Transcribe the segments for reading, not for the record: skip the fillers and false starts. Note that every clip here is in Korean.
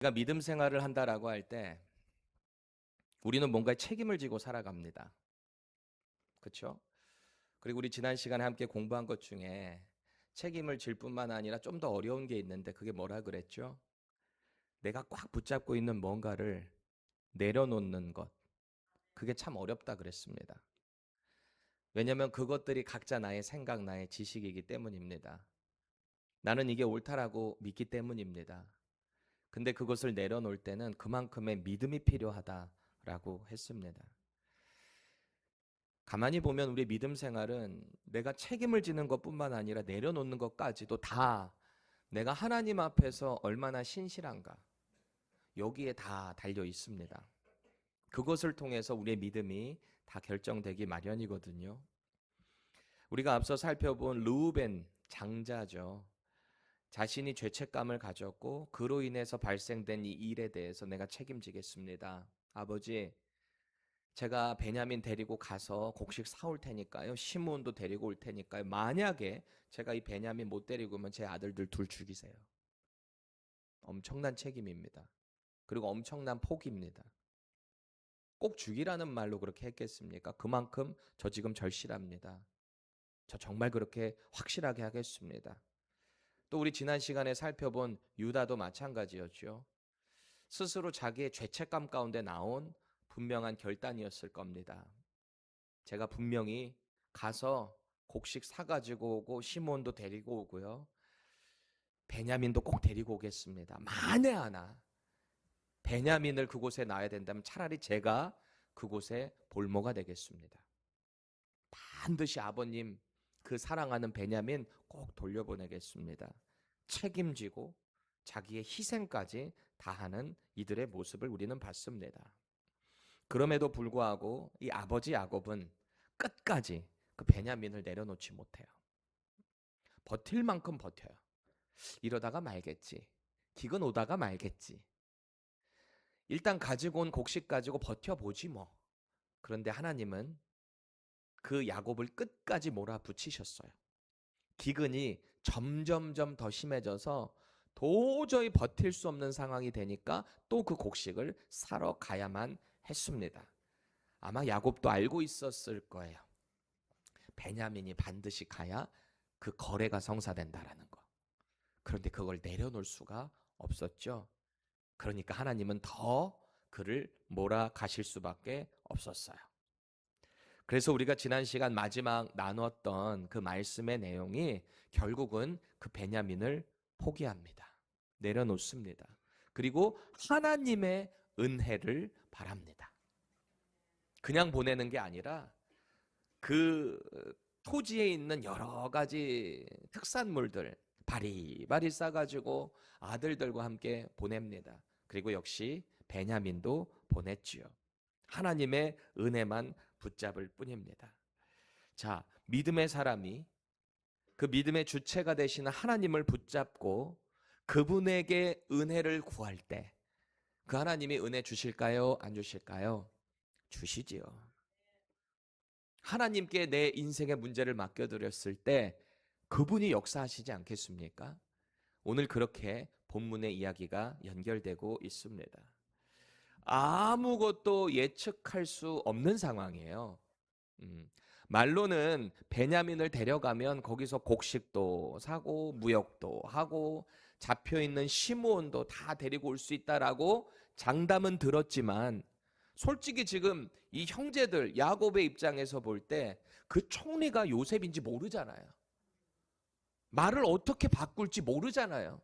우리가 믿음 생활을 한다라고 할 때 우리는 뭔가 책임을 지고 살아갑니다. 그렇죠? 그리고 우리 지난 시간에 함께 공부한 것 중에 책임을 질 뿐만 아니라 좀 더 어려운 게 있는데 그게 뭐라 그랬죠? 내가 꽉 붙잡고 있는 뭔가를 내려놓는 것. 그게 참 어렵다 그랬습니다. 왜냐하면 그것들이 각자 나의 생각, 나의 지식이기 때문입니다. 나는 이게 옳다라고 믿기 때문입니다. 근데 그것을 내려놓을 때는 그만큼의 믿음이 필요하다라고 했습니다. 가만히 보면 우리 믿음 생활은 내가 책임을 지는 것뿐만 아니라 내려놓는 것까지도 다 내가 하나님 앞에서 얼마나 신실한가 여기에 다 달려 있습니다. 그것을 통해서 우리의 믿음이 다 결정되기 마련이거든요. 우리가 앞서 살펴본 르우벤 장자죠. 자신이 죄책감을 가졌고 그로 인해서 발생된 이 일에 대해서 내가 책임지겠습니다. 아버지, 제가 베냐민 데리고 가서 곡식 사올 테니까요. 시므온도 데리고 올 테니까요. 만약에 제가 이 베냐민 못 데리고 오면 제 아들들 둘 죽이세요. 엄청난 책임입니다. 그리고 엄청난 포기입니다. 꼭 죽이라는 말로 그렇게 했겠습니까? 그만큼 저 지금 절실합니다. 저 정말 그렇게 확실하게 하겠습니다. 또 우리 지난 시간에 살펴본 유다도 마찬가지였죠. 스스로 자기의 죄책감 가운데 나온 분명한 결단이었을 겁니다. 제가 분명히 가서 곡식 사가지고 오고 시몬도 데리고 오고요. 베냐민도 꼭 데리고 오겠습니다. 만에 하나 베냐민을 그곳에 놔야 된다면 차라리 제가 그곳에 볼모가 되겠습니다. 반드시 아버님 그 사랑하는 베냐민 꼭 돌려보내겠습니다. 책임지고 자기의 희생까지 다하는 이들의 모습을 우리는 봤습니다. 그럼에도 불구하고 이 아버지 야곱은 끝까지 그 베냐민을 내려놓지 못해요. 버틸 만큼 버텨요. 이러다가 말겠지. 기근 오다가 말겠지. 일단 가지고 온 곡식 가지고 버텨보지 뭐. 그런데 하나님은 그 야곱을 끝까지 몰아붙이셨어요. 기근이 점점점 더 심해져서 도저히 버틸 수 없는 상황이 되니까 또 그 곡식을 사러 가야만 했습니다. 아마 야곱도 알고 있었을 거예요. 베냐민이 반드시 가야 그 거래가 성사된다라는 거. 그런데 그걸 내려놓을 수가 없었죠. 그러니까 하나님은 더 그를 몰아가실 수밖에 없었어요. 그래서 우리가 지난 시간 마지막 나눴던 그 말씀의 내용이 결국은 그 베냐민을 포기합니다. 내려놓습니다. 그리고 하나님의 은혜를 바랍니다. 그냥 보내는 게 아니라 그 토지에 있는 여러 가지 특산물들 바리바리 싸가지고 아들들과 함께 보냅니다. 그리고 역시 베냐민도 보냈지요. 하나님의 은혜만 붙잡을 뿐입니다. 자, 믿음의 사람이 그 믿음의 주체가 되시는 하나님을 붙잡고 그분에게 은혜를 구할 때 그 하나님이 은혜 주실까요? 안 주실까요? 주시지요. 하나님께 내 인생의 문제를 맡겨드렸을 때 그분이 역사하시지 않겠습니까? 오늘 그렇게 본문의 이야기가 연결되고 있습니다. 아무것도 예측할 수 없는 상황이에요. 말로는 베냐민을 데려가면 거기서 곡식도 사고 무역도 하고 잡혀있는 시므온도 다 데리고 올 수 있다라고 장담은 들었지만 솔직히 지금 이 형제들 야곱의 입장에서 볼 때 그 총리가 요셉인지 모르잖아요. 말을 어떻게 바꿀지 모르잖아요.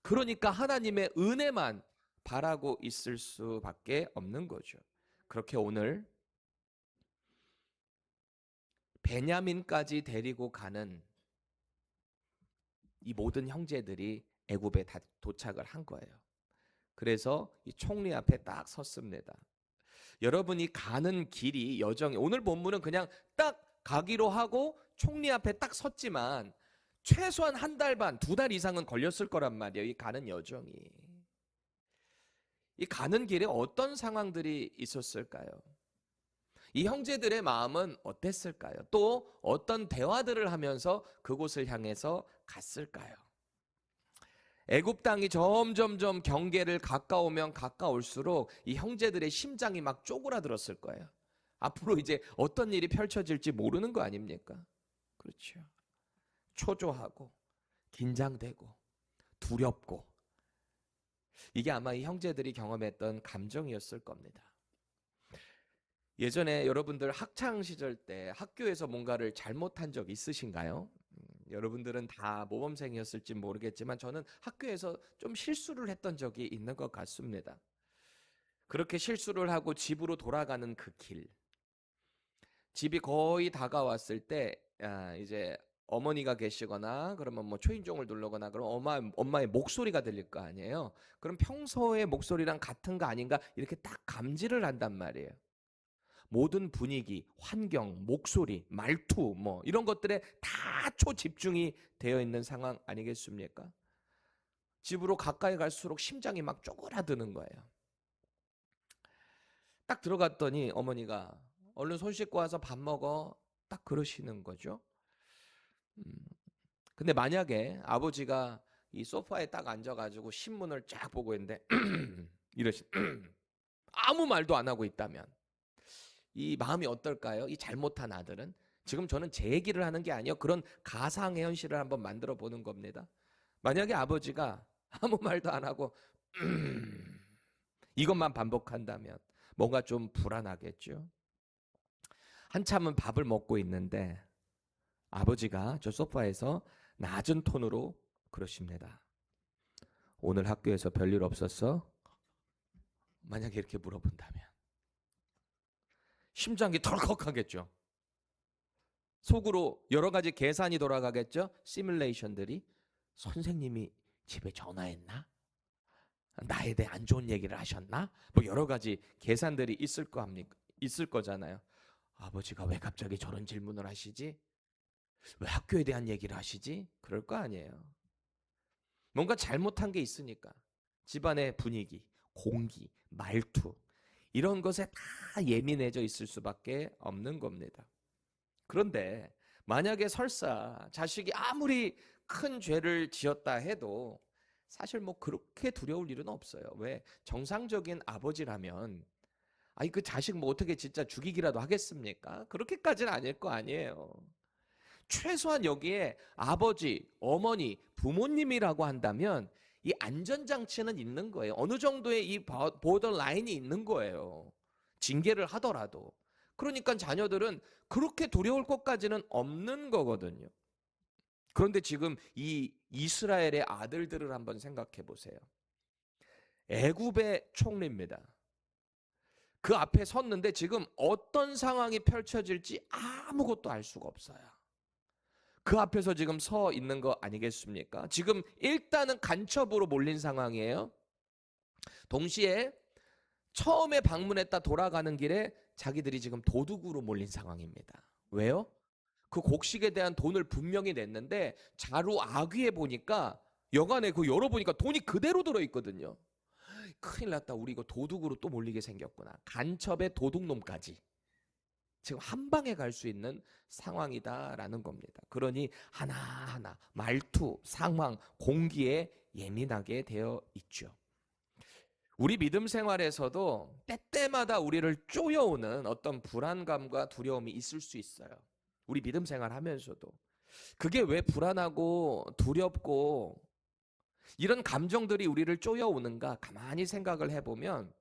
그러니까 하나님의 은혜만 바라고 있을 수밖에 없는 거죠. 그렇게 오늘 베냐민까지 데리고 가는 이 모든 형제들이 애굽에 다 도착을 한 거예요. 그래서 이 총리 앞에 딱 섰습니다. 여러분이 가는 길이 여정이 오늘 본문은 그냥 딱 가기로 하고 총리 앞에 딱 섰지만 최소한 한 달 반, 두 달 이상은 걸렸을 거란 말이에요. 이 가는 여정이. 이 가는 길에 어떤 상황들이 있었을까요? 이 형제들의 마음은 어땠을까요? 또 어떤 대화들을 하면서 그곳을 향해서 갔을까요? 애굽 땅이 점점점 경계를 가까우면 가까울수록 이 형제들의 심장이 막 쪼그라들었을 거예요. 앞으로 이제 어떤 일이 펼쳐질지 모르는 거 아닙니까? 그렇죠. 초조하고 긴장되고 두렵고, 이게 아마 이 형제들이 경험했던 감정이었을 겁니다. 예전에 여러분들 학창 시절 때 학교에서 뭔가를 잘못한 적 있으신가요? 여러분들은 다 모범생이었을지 모르겠지만 저는 학교에서 좀 실수를 했던 적이 있는 것 같습니다. 그렇게 실수를 하고 집으로 돌아가는 그 길, 집이 거의 다가왔을 때 이제 어머니가 계시거나 그러면 뭐 초인종을 누르거나 그럼 엄마의 목소리가 들릴 거 아니에요. 그럼 평소의 목소리랑 같은가 아닌가 이렇게 딱 감지를 한단 말이에요. 모든 분위기, 환경, 목소리, 말투 뭐 이런 것들에 다 초집중이 되어 있는 상황 아니겠습니까? 집으로 가까이 갈수록 심장이 막 쪼그라드는 거예요. 딱 들어갔더니 어머니가 얼른 손 씻고 와서 밥 먹어 딱 그러시는 거죠. 근데 만약에 아버지가 이 소파에 딱 앉아가지고 신문을 쫙 보고 있는데 이러시 아무 말도 안 하고 있다면 이 마음이 어떨까요? 이 잘못한 아들은. 지금 저는 제 얘기를 하는 게 아니요, 그런 가상의 현실을 한번 만들어 보는 겁니다. 만약에 아버지가 아무 말도 안 하고 이것만 반복한다면 뭔가 좀 불안하겠죠. 한참은 밥을 먹고 있는데 아버지가 저 소파에서 낮은 톤으로 그러십니다. 오늘 학교에서 별일 없었어? 만약에 이렇게 물어본다면 심장이 덜컥하겠죠. 속으로 여러 가지 계산이 돌아가겠죠. 시뮬레이션들이. 선생님이 집에 전화했나? 나에 대해 안 좋은 얘기를 하셨나? 뭐 여러 가지 계산들이 있을 거잖아요. 아버지가 왜 갑자기 저런 질문을 하시지? 왜 학교에 대한 얘기를 하시지? 그럴 거 아니에요. 뭔가 잘못한 게 있으니까. 집안의 분위기, 공기, 말투 이런 것에 다 예민해져 있을 수밖에 없는 겁니다. 그런데 만약에 설사 자식이 아무리 큰 죄를 지었다 해도 사실 뭐 그렇게 두려울 일은 없어요. 왜? 정상적인 아버지라면 아니 그 자식 뭐 어떻게 진짜 죽이기라도 하겠습니까? 그렇게까지는 아닐 거 아니에요. 최소한 여기에 아버지, 어머니, 부모님이라고 한다면 이 안전장치는 있는 거예요. 어느 정도의 이 보더 라인이 있는 거예요. 징계를 하더라도. 그러니까 자녀들은 그렇게 두려울 것까지는 없는 거거든요. 그런데 지금 이 이스라엘의 아들들을 한번 생각해 보세요. 애굽의 총리입니다. 그 앞에 섰는데 지금 어떤 상황이 펼쳐질지 아무것도 알 수가 없어요. 그 앞에서 지금 서 있는 거 아니겠습니까? 지금 일단은 간첩으로 몰린 상황이에요. 동시에 처음에 방문했다 돌아가는 길에 자기들이 지금 도둑으로 몰린 상황입니다. 왜요? 그 곡식에 대한 돈을 분명히 냈는데 자루 아귀에 보니까 여간에 그 열어보니까 돈이 그대로 들어있거든요. 큰일 났다. 우리 이거 도둑으로 또 몰리게 생겼구나. 간첩의 도둑놈까지. 지금 한 방에 갈 수 있는 상황이다라는 겁니다. 그러니 하나하나 말투, 상황, 공기에 예민하게 되어 있죠. 우리 믿음 생활에서도 때때마다 우리를 쪼여오는 어떤 불안감과 두려움이 있을 수 있어요. 우리 믿음 생활하면서도. 그게 왜 불안하고 두렵고 이런 감정들이 우리를 쪼여오는가 가만히 생각을 해보면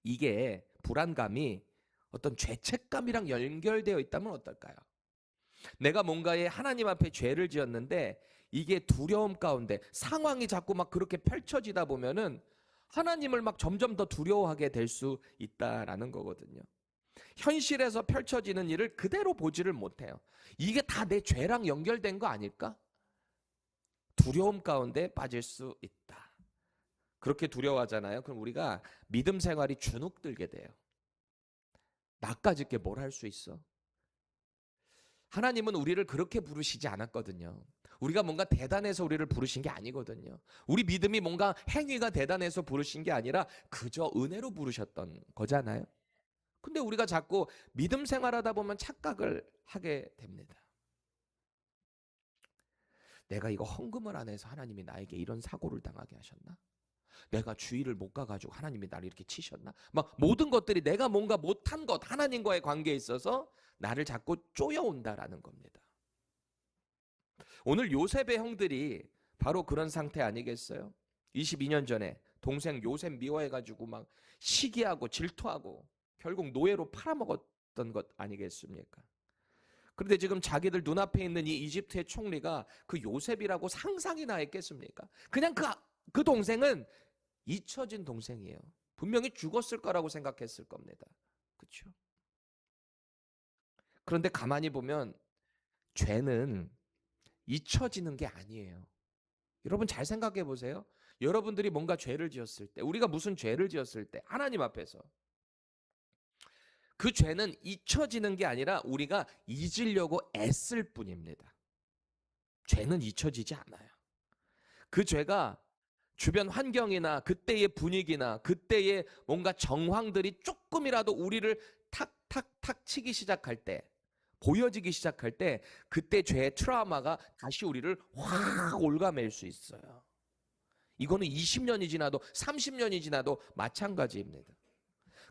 이게 불안감이 어떤 죄책감이랑 연결되어 있다면 어떨까요? 내가 뭔가에 하나님 앞에 죄를 지었는데 이게 두려움 가운데 상황이 자꾸 막 그렇게 펼쳐지다 보면은 하나님을 막 점점 더 두려워하게 될 수 있다라는 거거든요. 현실에서 펼쳐지는 일을 그대로 보지를 못해요. 이게 다 내 죄랑 연결된 거 아닐까? 두려움 가운데 빠질 수 있다. 그렇게 두려워하잖아요. 그럼 우리가 믿음 생활이 주눅들게 돼요. 나까짓 게 뭘 할 수 있어? 하나님은 우리를 그렇게 부르시지 않았거든요. 우리가 뭔가 대단해서 우리를 부르신 게 아니거든요. 우리 믿음이 뭔가 행위가 대단해서 부르신 게 아니라 그저 은혜로 부르셨던 거잖아요. 근데 우리가 자꾸 믿음 생활하다 보면 착각을 하게 됩니다. 내가 이거 헌금을 안 해서 하나님이 나에게 이런 사고를 당하게 하셨나? 내가 주의를 못 가가지고 하나님이 나를 이렇게 치셨나? 막 모든 것들이 내가 뭔가 못한 것, 하나님과의 관계에 있어서 나를 자꾸 쪼여온다라는 겁니다. 오늘 요셉의 형들이 바로 그런 상태 아니겠어요? 22년 전에 동생 요셉 미워해가지고 막 시기하고 질투하고 결국 노예로 팔아먹었던 것 아니겠습니까? 그런데 지금 자기들 눈앞에 있는 이 이집트의 총리가 그 요셉이라고 상상이나 했겠습니까? 그냥 그 동생은 잊혀진 동생이에요. 분명히 죽었을 거라고 생각했을 겁니다. 그렇죠? 그런데 가만히 보면 죄는 잊혀지는 게 아니에요. 여러분 잘 생각해 보세요. 여러분들이 뭔가 죄를 지었을 때, 우리가 무슨 죄를 지었을 때 하나님 앞에서 그 죄는 잊혀지는 게 아니라 우리가 잊으려고 애쓸 뿐입니다. 죄는 잊혀지지 않아요. 그 죄가 주변 환경이나 그때의 분위기나 그때의 뭔가 정황들이 조금이라도 우리를 탁탁탁 치기 시작할 때, 보여지기 시작할 때 그때 죄의 트라우마가 다시 우리를 확 올가맬 수 있어요. 이거는 20년이 지나도 30년이 지나도 마찬가지입니다.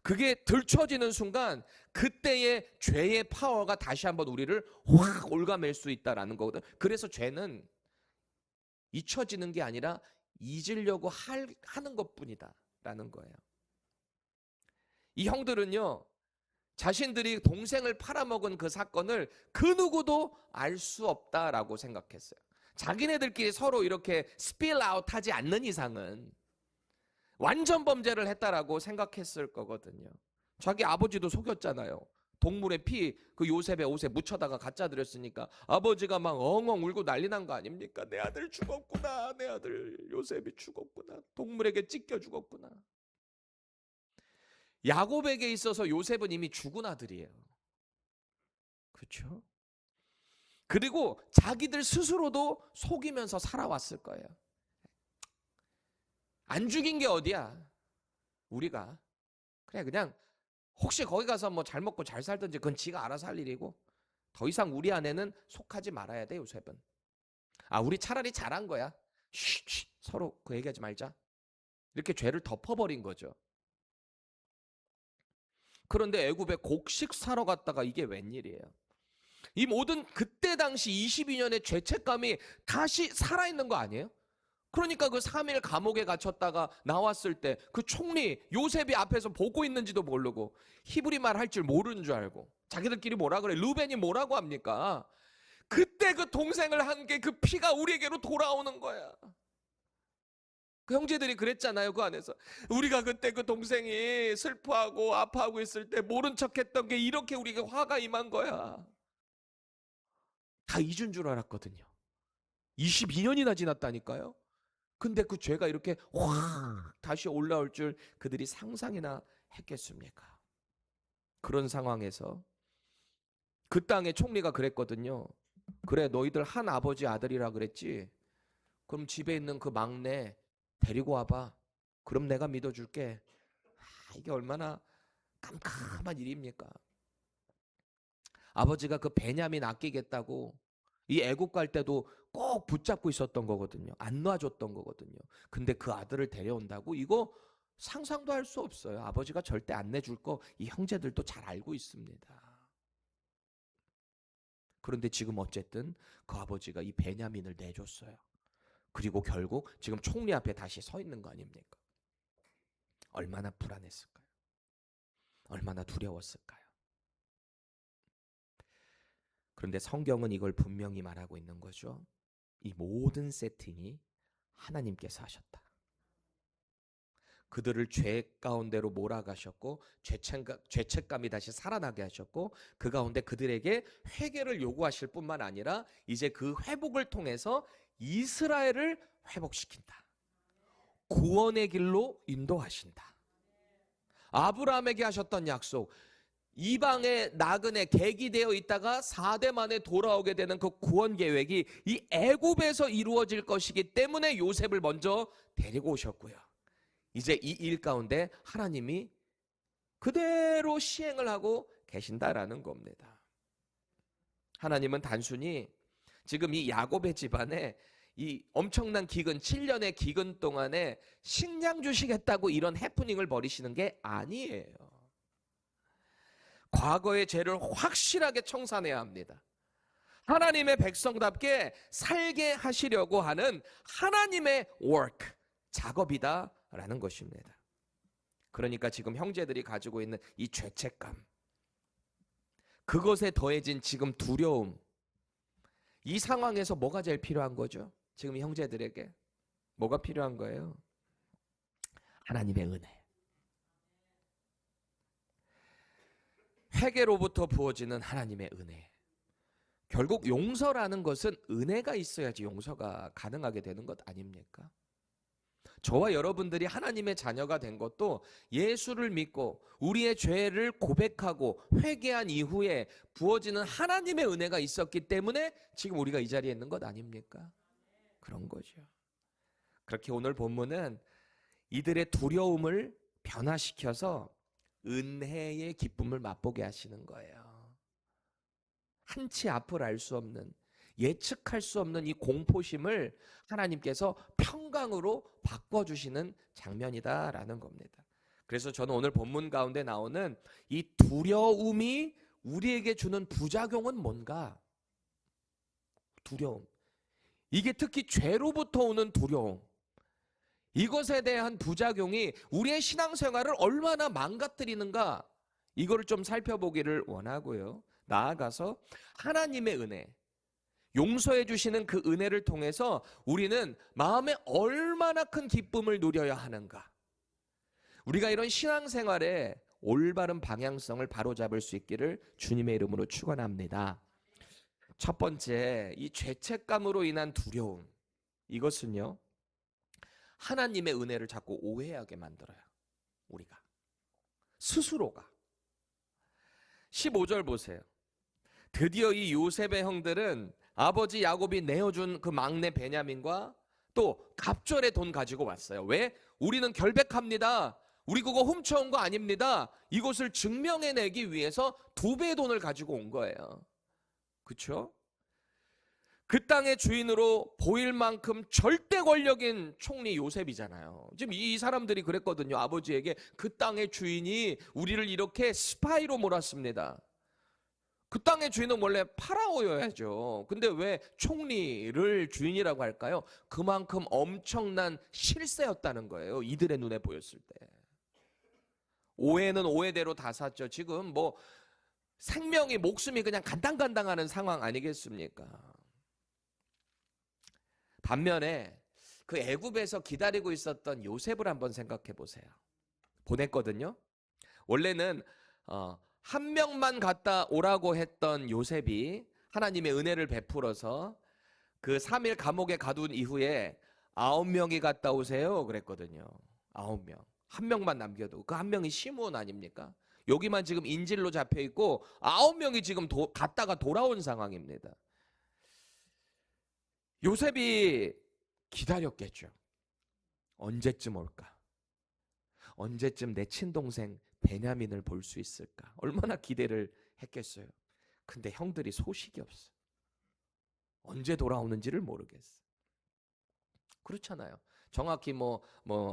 그게 들춰지는 순간 그때의 죄의 파워가 다시 한번 우리를 확 올가맬 수 있다라는 거거든. 그래서 죄는 잊혀지는 게 아니라 잊으려고 하는 것뿐이다 라는 거예요. 이 형들은요, 자신들이 동생을 팔아먹은 그 사건을 그 누구도 알 수 없다라고 생각했어요. 자기네들끼리 서로 이렇게 스필 아웃 하지 않는 이상은 완전 범죄를 했다라고 생각했을 거거든요. 자기 아버지도 속였잖아요. 동물의 피 그 요셉의 옷에 묻혀다가 갖다 드렸으니까 아버지가 막 엉엉 울고 난리 난 거 아닙니까? 내 아들 죽었구나. 내 아들 요셉이 죽었구나. 동물에게 찢겨 죽었구나. 야곱에게 있어서 요셉은 이미 죽은 아들이에요. 그렇죠? 그리고 자기들 스스로도 속이면서 살아왔을 거예요. 안 죽인 게 어디야? 우리가. 그냥 혹시 거기 가서 뭐 잘 먹고 잘 살든지 그건 지가 알아서 할 일이고 더 이상 우리 안에는 속하지 말아야 돼. 요셉은. 우리 차라리 잘한 거야. 쉬, 서로 그 얘기하지 말자. 이렇게 죄를 덮어버린 거죠. 그런데 애굽에 곡식 사러 갔다가 이게 웬일이에요? 이 모든 그때 당시 22년의 죄책감이 다시 살아있는 거 아니에요? 그러니까 그 3일 감옥에 갇혔다가 나왔을 때 그 총리 요셉이 앞에서 보고 있는지도 모르고 히브리 말 할 줄 모르는 줄 알고 자기들끼리 뭐라 그래? 르벤이 뭐라고 합니까? 그때 그 동생을 한 게 그 피가 우리에게로 돌아오는 거야. 그 형제들이 그랬잖아요. 그 안에서 우리가 그때 그 동생이 슬퍼하고 아파하고 있을 때 모른 척했던 게 이렇게 우리에게 화가 임한 거야. 다 잊은 줄 알았거든요. 22년이나 지났다니까요. 근데 그 죄가 이렇게 확 다시 올라올 줄 그들이 상상이나 했겠습니까? 그런 상황에서 그 땅의 총리가 그랬거든요. 그래, 너희들 한 아버지 아들이라 그랬지? 그럼 집에 있는 그 막내 데리고 와봐. 그럼 내가 믿어줄게. 이게 얼마나 깜깜한 일입니까? 아버지가 그 베냐민 아끼겠다고 이 애국 갈 때도 꼭 붙잡고 있었던 거거든요. 안 놔줬던 거거든요. 근데 그 아들을 데려온다고? 이거 상상도 할 수 없어요. 아버지가 절대 안 내줄 거 이 형제들도 잘 알고 있습니다. 그런데 지금 어쨌든 그 아버지가 이 베냐민을 내줬어요. 그리고 결국 지금 총리 앞에 다시 서 있는 거 아닙니까? 얼마나 불안했을까요? 얼마나 두려웠을까요? 그런데 성경은 이걸 분명히 말하고 있는 거죠. 이 모든 세팅이 하나님께서 하셨다. 그들을 죄 가운데로 몰아가셨고 죄책감이 다시 살아나게 하셨고 그 가운데 그들에게 회개를 요구하실 뿐만 아니라 이제 그 회복을 통해서 이스라엘을 회복시킨다. 구원의 길로 인도하신다. 아브라함에게 하셨던 약속, 이방의 나그네 객이 되어 있다가 4대 만에 돌아오게 되는 그 구원 계획이 이 애굽에서 이루어질 것이기 때문에 요셉을 먼저 데리고 오셨고요. 이제 이 일 가운데 하나님이 그대로 시행을 하고 계신다라는 겁니다. 하나님은 단순히 지금 이 야곱의 집안에 이 엄청난 기근, 7년의 기근 동안에 식량 주시겠다고 이런 해프닝을 벌이시는 게 아니에요. 과거의 죄를 확실하게 청산해야 합니다. 하나님의 백성답게 살게 하시려고 하는 하나님의 work, 작업이다라는 것입니다. 그러니까 지금 형제들이 가지고 있는 이 죄책감, 그것에 더해진 지금 두려움, 이 상황에서 뭐가 제일 필요한 거죠? 지금 형제들에게 뭐가 필요한 거예요? 하나님의 은혜. 회개로부터 부어지는 하나님의 은혜. 결국 용서라는 것은 은혜가 있어야지 용서가 가능하게 되는 것 아닙니까? 저와 여러분들이 하나님의 자녀가 된 것도 예수를 믿고 우리의 죄를 고백하고 회개한 이후에 부어지는 하나님의 은혜가 있었기 때문에 지금 우리가 이 자리에 있는 것 아닙니까? 그런 거죠. 그렇게 오늘 본문은 이들의 두려움을 변화시켜서 은혜의 기쁨을 맛보게 하시는 거예요. 한치 앞을 알 수 없는, 예측할 수 없는 이 공포심을 하나님께서 평강으로 바꿔주시는 장면이다라는 겁니다. 그래서 저는 오늘 본문 가운데 나오는 이 두려움이 우리에게 주는 부작용은 뭔가? 두려움. 이게 특히 죄로부터 오는 두려움. 이것에 대한 부작용이 우리의 신앙생활을 얼마나 망가뜨리는가, 이거를 좀 살펴보기를 원하고요. 나아가서 하나님의 은혜, 용서해 주시는 그 은혜를 통해서 우리는 마음에 얼마나 큰 기쁨을 누려야 하는가, 우리가 이런 신앙생활에 올바른 방향성을 바로잡을 수 있기를 주님의 이름으로 축원합니다. 첫 번째, 이 죄책감으로 인한 두려움, 이것은요 하나님의 은혜를 자꾸 오해하게 만들어요. 우리가 스스로가. 15절 보세요. 드디어 이 요셉의 형들은 아버지 야곱이 내어준 그 막내 베냐민과 또 갑절의 돈 가지고 왔어요. 왜? 우리는 결백합니다. 우리 그거 훔쳐온 거 아닙니다. 이것을 증명해내기 위해서 2배의 돈을 가지고 온 거예요. 그렇죠? 그 땅의 주인으로 보일 만큼 절대 권력인 총리 요셉이잖아요. 지금 이 사람들이 그랬거든요. 아버지에게 그 땅의 주인이 우리를 이렇게 스파이로 몰았습니다. 그 땅의 주인은 원래 파라오여야죠. 근데 왜 총리를 주인이라고 할까요? 그만큼 엄청난 실세였다는 거예요. 이들의 눈에 보였을 때. 오해는 오해대로 다 샀죠. 지금 뭐 생명이, 목숨이 그냥 간당간당하는 상황 아니겠습니까? 반면에 그 애굽에서 기다리고 있었던 요셉을 한번 생각해 보세요. 보냈거든요. 원래는 한 명만 갔다 오라고 했던 요셉이 하나님의 은혜를 베풀어서 그 3일 감옥에 가둔 이후에 9명이 갔다 오세요 그랬거든요. 9명. 한 명만 남겨도 그 한 명이 시므온 아닙니까? 여기만 지금 인질로 잡혀 있고 9명이 지금 갔다가 돌아온 상황입니다. 요셉이 기다렸겠죠. 언제쯤 올까? 언제쯤 내 친동생 베냐민을 볼 수 있을까? 얼마나 기대를 했겠어요. 근데 형들이 소식이 없어. 언제 돌아오는지를 모르겠어. 그렇잖아요. 정확히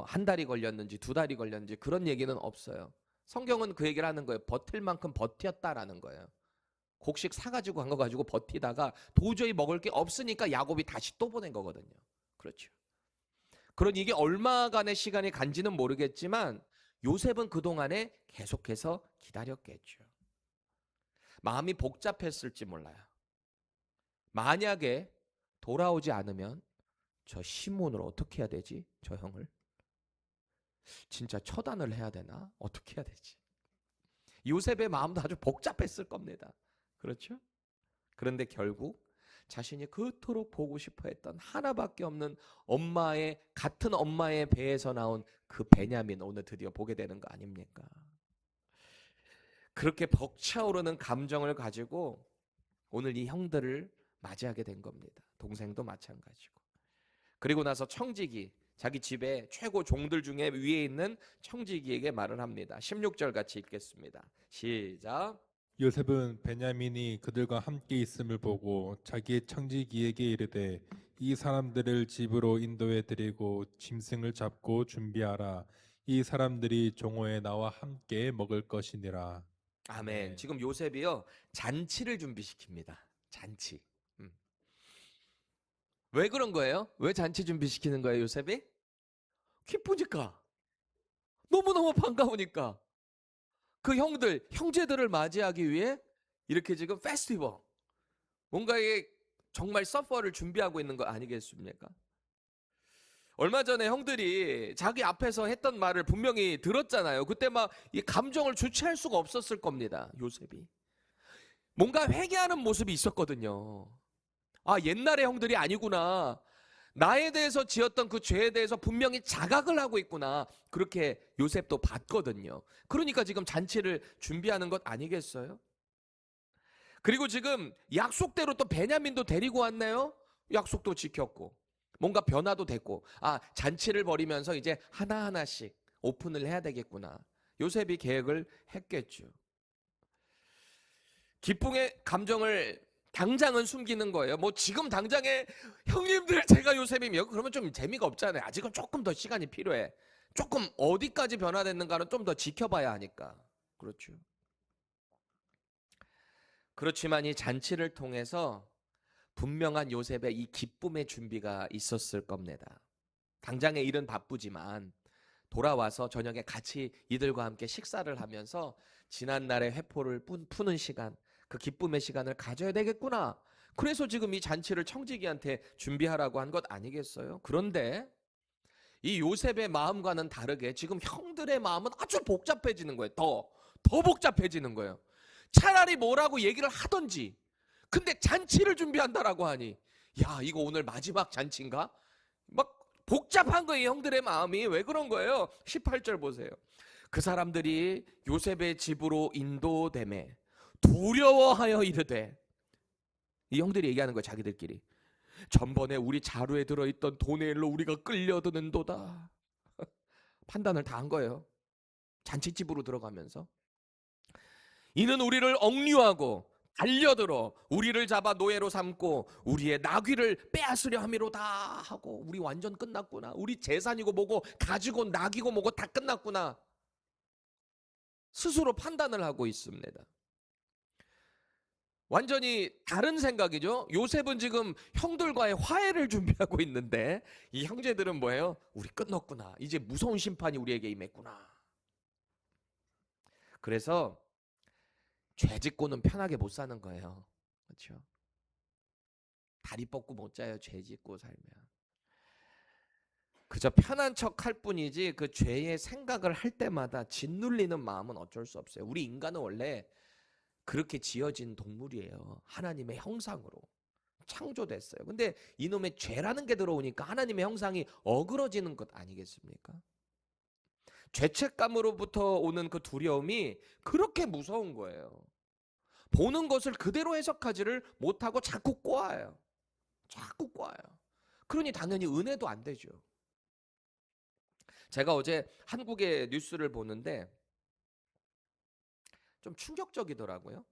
한 달이 걸렸는지 2달이 걸렸는지 그런 얘기는 없어요. 성경은 그 얘기를 하는 거예요. 버틸 만큼 버텼다라는 거예요. 곡식 사가지고 간 거 가지고 버티다가 도저히 먹을 게 없으니까 야곱이 다시 또 보낸 거거든요. 그렇죠. 그런 이게 얼마간의 시간이 간지는 모르겠지만 요셉은 그동안에 계속해서 기다렸겠죠. 마음이 복잡했을지 몰라요. 만약에 돌아오지 않으면 저 시몬을 어떻게 해야 되지? 저 형을 진짜 처단을 해야 되나? 어떻게 해야 되지? 요셉의 마음도 아주 복잡했을 겁니다. 그렇죠? 그런데 결국 자신이 그토록 보고 싶어 했던 하나밖에 없는 같은 엄마의 배에서 나온 그 베냐민, 오늘 드디어 보게 되는 거 아닙니까? 그렇게 벅차오르는 감정을 가지고 오늘 이 형들을 맞이하게 된 겁니다. 동생도 마찬가지고. 그리고 나서 청지기, 자기 집에 최고 종들 중에 위에 있는 청지기에게 말을 합니다. 16절 같이 읽겠습니다. 시작. 요셉은 베냐민이 그들과 함께 있음을 보고 자기의 청지기에게 이르되 이 사람들을 집으로 인도해 드리고 짐승을 잡고 준비하라. 이 사람들이 종호에 나와 함께 먹을 것이니라. 아멘. 아멘. 지금 요셉이요, 잔치를 준비시킵니다. 잔치. 음. 왜 그런 거예요? 왜 잔치 준비시키는 거예요, 요셉이? 기쁘니까. 너무너무 반가우니까. 그 형제들을 맞이하기 위해 이렇게 지금 페스티벌, 뭔가 이게 정말 서퍼를 준비하고 있는 거 아니겠습니까? 얼마 전에 형들이 자기 앞에서 했던 말을 분명히 들었잖아요. 그때 막 이 감정을 주체할 수가 없었을 겁니다. 요셉이. 뭔가 회개하는 모습이 있었거든요. 아, 옛날의 형들이 아니구나. 나에 대해서 지었던 그 죄에 대해서 분명히 자각을 하고 있구나. 그렇게 요셉도 봤거든요. 그러니까 지금 잔치를 준비하는 것 아니겠어요? 그리고 지금 약속대로 또 베냐민도 데리고 왔네요. 약속도 지켰고 뭔가 변화도 됐고, 아, 잔치를 벌이면서 이제 하나하나씩 오픈을 해야 되겠구나. 요셉이 계획을 했겠죠. 기쁨의 감정을 당장은 숨기는 거예요. 뭐 지금 당장에 형님들 제가 요셉이며 그러면 좀 재미가 없잖아요. 아직은 조금 더 시간이 필요해. 조금 어디까지 변화됐는가는 좀 더 지켜봐야 하니까. 그렇죠. 그렇지만 이 잔치를 통해서 분명한 요셉의 이 기쁨의 준비가 있었을 겁니다. 당장의 일은 바쁘지만 돌아와서 저녁에 같이 이들과 함께 식사를 하면서 지난날의 회포를 푸는 시간, 그 기쁨의 시간을 가져야 되겠구나. 그래서 지금 이 잔치를 청지기한테 준비하라고 한 것 아니겠어요? 그런데 이 요셉의 마음과는 다르게 지금 형들의 마음은 아주 복잡해지는 거예요. 더 복잡해지는 거예요. 차라리 뭐라고 얘기를 하던지. 근데 잔치를 준비한다라고 하니, 야, 이거 오늘 마지막 잔치인가? 막 복잡한 거예요, 형들의 마음이. 왜 그런 거예요? 18절 보세요. 그 사람들이 요셉의 집으로 인도되매 두려워하여 이르되, 이 형들이 얘기하는 거예요, 자기들끼리. 전번에 우리 자루에 들어있던 돈의 일로 우리가 끌려드는도다. 판단을 다 한 거예요. 잔치집으로 들어가면서. 이는 우리를 억류하고 달려들어 우리를 잡아 노예로 삼고 우리의 나귀를 빼앗으려 함이로다 하고, 우리 완전 끝났구나. 우리 재산이고 뭐고 가지고 낙이고 뭐고 다 끝났구나. 스스로 판단을 하고 있습니다. 완전히 다른 생각이죠. 요셉은 지금 형들과의 화해를 준비하고 있는데 이 형제들은 뭐예요? 우리 끝났구나. 이제 무서운 심판이 우리에게 임했구나. 그래서 죄 짓고는 편하게 못 사는 거예요. 그렇죠? 다리 뻗고 못 자요. 죄 짓고 살면. 그저 편한 척 할 뿐이지 그 죄의 생각을 할 때마다 짓눌리는 마음은 어쩔 수 없어요. 우리 인간은 원래 그렇게 지어진 동물이에요. 하나님의 형상으로 창조됐어요. 근데 이놈의 죄라는 게 들어오니까 하나님의 형상이 어그러지는 것 아니겠습니까? 죄책감으로부터 오는 그 두려움이 그렇게 무서운 거예요. 보는 것을 그대로 해석하지를 못하고 자꾸 꼬아요. 자꾸 꼬아요. 그러니 당연히 은혜도 안 되죠. 제가 어제 한국의 뉴스를 보는데 좀 충격적이더라고요.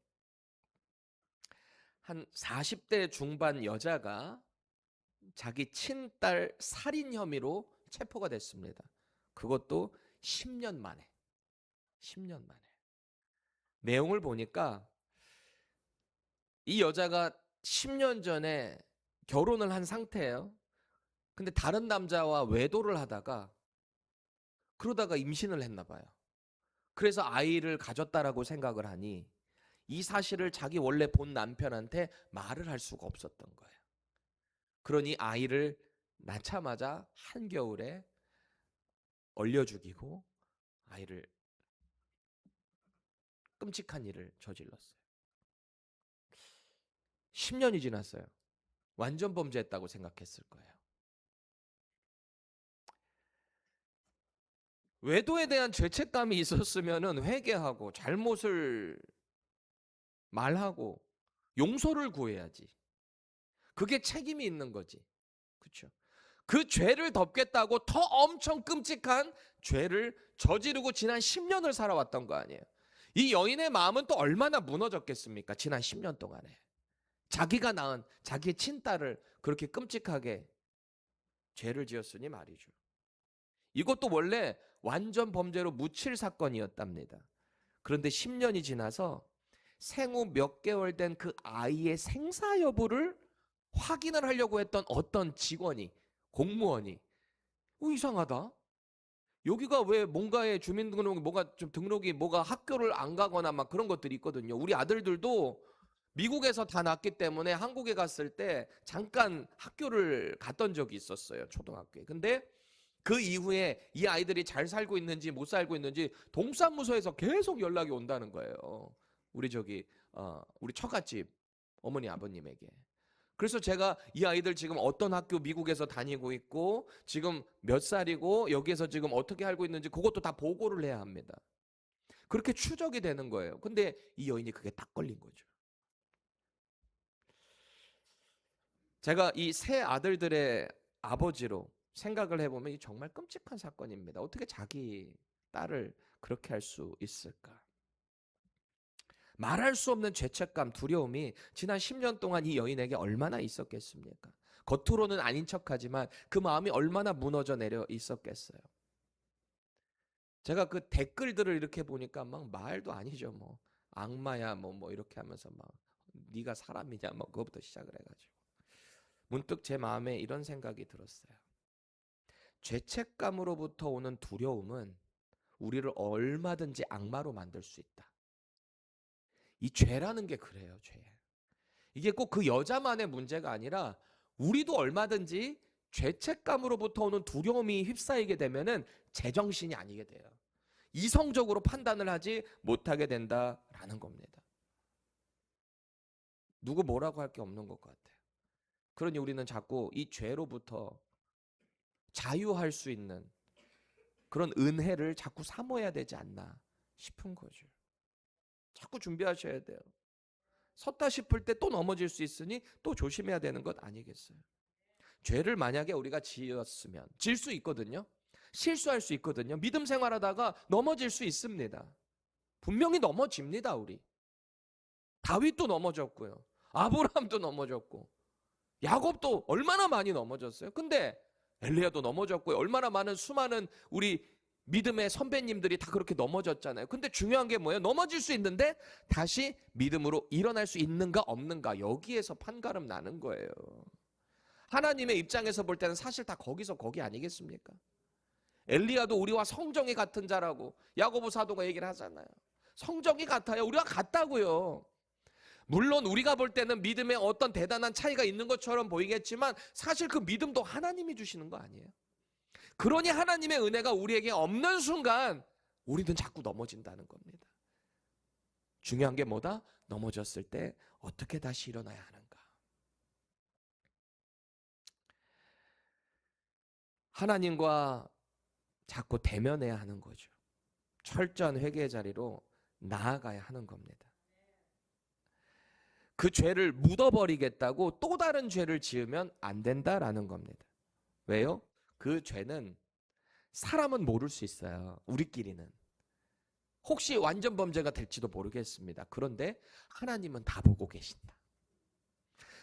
한 40대 중반 여자가 자기 친딸 살인 혐의로 체포가 됐습니다. 그것도 10년 만에. 10년 만에. 내용을 보니까 이 여자가 10년 전에 결혼을 한 상태예요. 근데 다른 남자와 외도를 하다가 그러다가 임신을 했나 봐요. 그래서 아이를 가졌다라고 생각을 하니 이 사실을 자기 원래 본 남편한테 말을 할 수가 없었던 거예요. 그러니 아이를 낳자마자 한겨울에 얼려 죽이고 아이를, 끔찍한 일을 저질렀어요. 10년이 지났어요. 완전 범죄했다고 생각했을 거예요. 외도에 대한 죄책감이 있었으면 회개하고 잘못을 말하고 용서를 구해야지. 그게 책임이 있는 거지. 그렇죠? 그 죄를 덮겠다고 더 엄청 끔찍한 죄를 저지르고 지난 10년을 살아왔던 거 아니에요. 이 여인의 마음은 또 얼마나 무너졌겠습니까? 지난 10년 동안에. 자기가 낳은 자기의 친딸을 그렇게 끔찍하게 죄를 지었으니 말이죠. 이것도 원래 완전 범죄로 묻힐 사건이었답니다. 그런데 10년이 지나서 생후 몇 개월 된 그 아이의 생사 여부를 확인을 하려고 했던 어떤 직원이, 공무원이 이상하다. 여기가 왜 뭔가에 주민등록이 뭐가 좀 등록이 뭐가 학교를 안 가거나 막 그런 것들이 있거든요. 우리 아들들도 미국에서 다 났기 때문에 한국에 갔을 때 잠깐 학교를 갔던 적이 있었어요. 초등학교에. 근데 그 이후에 이 아이들이 잘 살고 있는지 못 살고 있는지 동사무소에서 계속 연락이 온다는 거예요. 우리 처갓집 어머니 아버님에게. 그래서 제가 이 아이들 지금 어떤 학교 미국에서 다니고 있고 지금 몇 살이고 여기에서 지금 어떻게 살고 있는지 그것도 다 보고를 해야 합니다. 그렇게 추적이 되는 거예요. 근데 이 여인이 그게 딱 걸린 거죠. 제가 이 세 아들들의 아버지로 생각을 해보면 이 정말 끔찍한 사건입니다. 어떻게 자기 딸을 그렇게 할 수 있을까? 말할 수 없는 죄책감, 두려움이 지난 10년 동안 이 여인에게 얼마나 있었겠습니까? 겉으로는 아닌 척하지만 그 마음이 얼마나 무너져 내려 있었겠어요. 제가 그 댓글들을 이렇게 보니까 막 말도 아니죠. 뭐 악마야 뭐 이렇게 하면서 막 네가 사람이냐 뭐 그거부터 시작을 해가지고 문득 제 마음에 이런 생각이 들었어요. 죄책감으로부터 오는 두려움은 우리를 얼마든지 악마로 만들 수 있다. 이 죄라는 게 그래요, 죄. 이게 꼭 그 여자만의 문제가 아니라 우리도 얼마든지 죄책감으로부터 오는 두려움이 휩싸이게 되면은 제정신이 아니게 돼요. 이성적으로 판단을 하지 못하게 된다라는 겁니다. 누구 뭐라고 할 게 없는 것 같아요. 그러니 우리는 자꾸 이 죄로부터 자유할 수 있는 그런 은혜를 자꾸 사모해야 되지 않나 싶은 거죠. 자꾸 준비하셔야 돼요. 섰다 싶을 때 또 넘어질 수 있으니 또 조심해야 되는 것 아니겠어요? 죄를 만약에 우리가 지었으면 질 수 있거든요. 실수할 수 있거든요. 믿음 생활하다가 넘어질 수 있습니다. 분명히 넘어집니다, 우리. 다윗도 넘어졌고요. 아브라함도 넘어졌고 야곱도 얼마나 많이 넘어졌어요. 근데 엘리야도 넘어졌고요. 얼마나 많은 수많은 우리 믿음의 선배님들이 다 그렇게 넘어졌잖아요. 근데 중요한 게 뭐예요? 넘어질 수 있는데 다시 믿음으로 일어날 수 있는가 없는가 여기에서 판가름 나는 거예요. 하나님의 입장에서 볼 때는 사실 다 거기서 거기 아니겠습니까? 엘리야도 우리와 성정이 같은 자라고 야고보 사도가 얘기를 하잖아요. 성정이 같아요. 우리가 같다고요. 물론 우리가 볼 때는 믿음에 어떤 대단한 차이가 있는 것처럼 보이겠지만 사실 그 믿음도 하나님이 주시는 거 아니에요? 그러니 하나님의 은혜가 우리에게 없는 순간 우리는 자꾸 넘어진다는 겁니다. 중요한 게 뭐다? 넘어졌을 때 어떻게 다시 일어나야 하는가? 하나님과 자꾸 대면해야 하는 거죠. 철저한 회개의 자리로 나아가야 하는 겁니다. 그 죄를 묻어버리겠다고 또 다른 죄를 지으면 안 된다라는 겁니다. 왜요? 그 죄는 사람은 모를 수 있어요. 우리끼리는. 혹시 완전 범죄가 될지도 모르겠습니다. 그런데 하나님은 다 보고 계신다.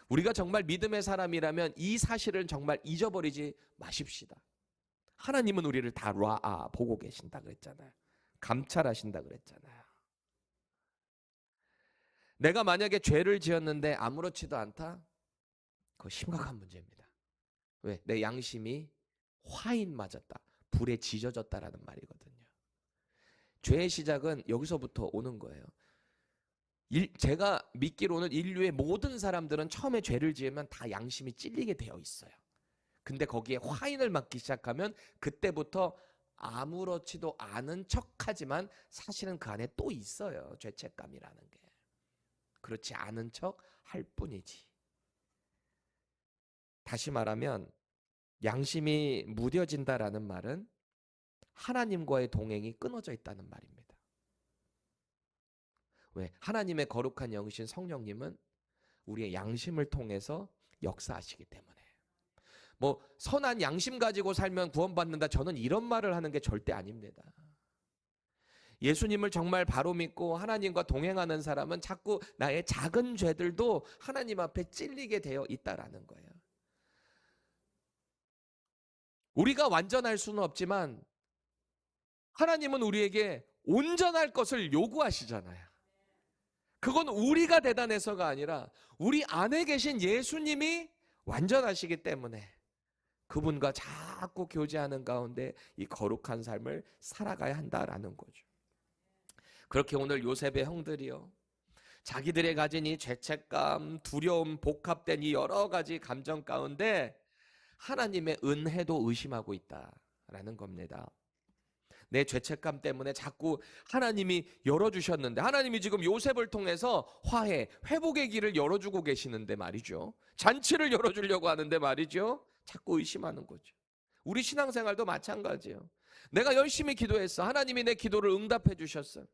우리가 정말 믿음의 사람이라면 이 사실을 정말 잊어버리지 마십시다. 하나님은 우리를 다 보고 계신다 그랬잖아요. 감찰하신다 그랬잖아요. 내가 만약에 죄를 지었는데 아무렇지도 않다? 그거 심각한 문제입니다. 왜? 내 양심이 화인 맞았다. 불에 지져졌다라는 말이거든요. 죄의 시작은 여기서부터 오는 거예요. 제가 믿기로는 인류의 모든 사람들은 처음에 죄를 지으면 다 양심이 찔리게 되어 있어요. 근데 거기에 화인을 맞기 시작하면 그때부터 아무렇지도 않은 척하지만 사실은 그 안에 또 있어요. 죄책감이라는 게. 그렇지 않은 척 할 뿐이지. 다시 말하면 양심이 무뎌진다라는 말은 하나님과의 동행이 끊어져 있다는 말입니다. 왜? 하나님의 거룩한 영이신 성령님은 우리의 양심을 통해서 역사하시기 때문에. 뭐 선한 양심 가지고 살면 구원받는다. 저는 이런 말을 하는 게 절대 아닙니다. 예수님을 정말 바로 믿고 하나님과 동행하는 사람은 자꾸 나의 작은 죄들도 하나님 앞에 찔리게 되어 있다라는 거예요. 우리가 완전할 수는 없지만 하나님은 우리에게 온전할 것을 요구하시잖아요. 그건 우리가 대단해서가 아니라 우리 안에 계신 예수님이 완전하시기 때문에 그분과 자꾸 교제하는 가운데 이 거룩한 삶을 살아가야 한다라는 거죠. 그렇게 오늘 요셉의 형들이요, 자기들의 가진 이 죄책감, 두려움, 복합된 이 여러 가지 감정 가운데 하나님의 은혜도 의심하고 있다라는 겁니다. 내 죄책감 때문에 자꾸 하나님이 열어주셨는데, 하나님이 지금 요셉을 통해서 화해, 회복의 길을 열어주고 계시는데 말이죠, 잔치를 열어주려고 하는데 말이죠, 자꾸 의심하는 거죠. 우리 신앙생활도 마찬가지예요. 내가 열심히 기도했어. 하나님이 내 기도를 응답해 주셨어요.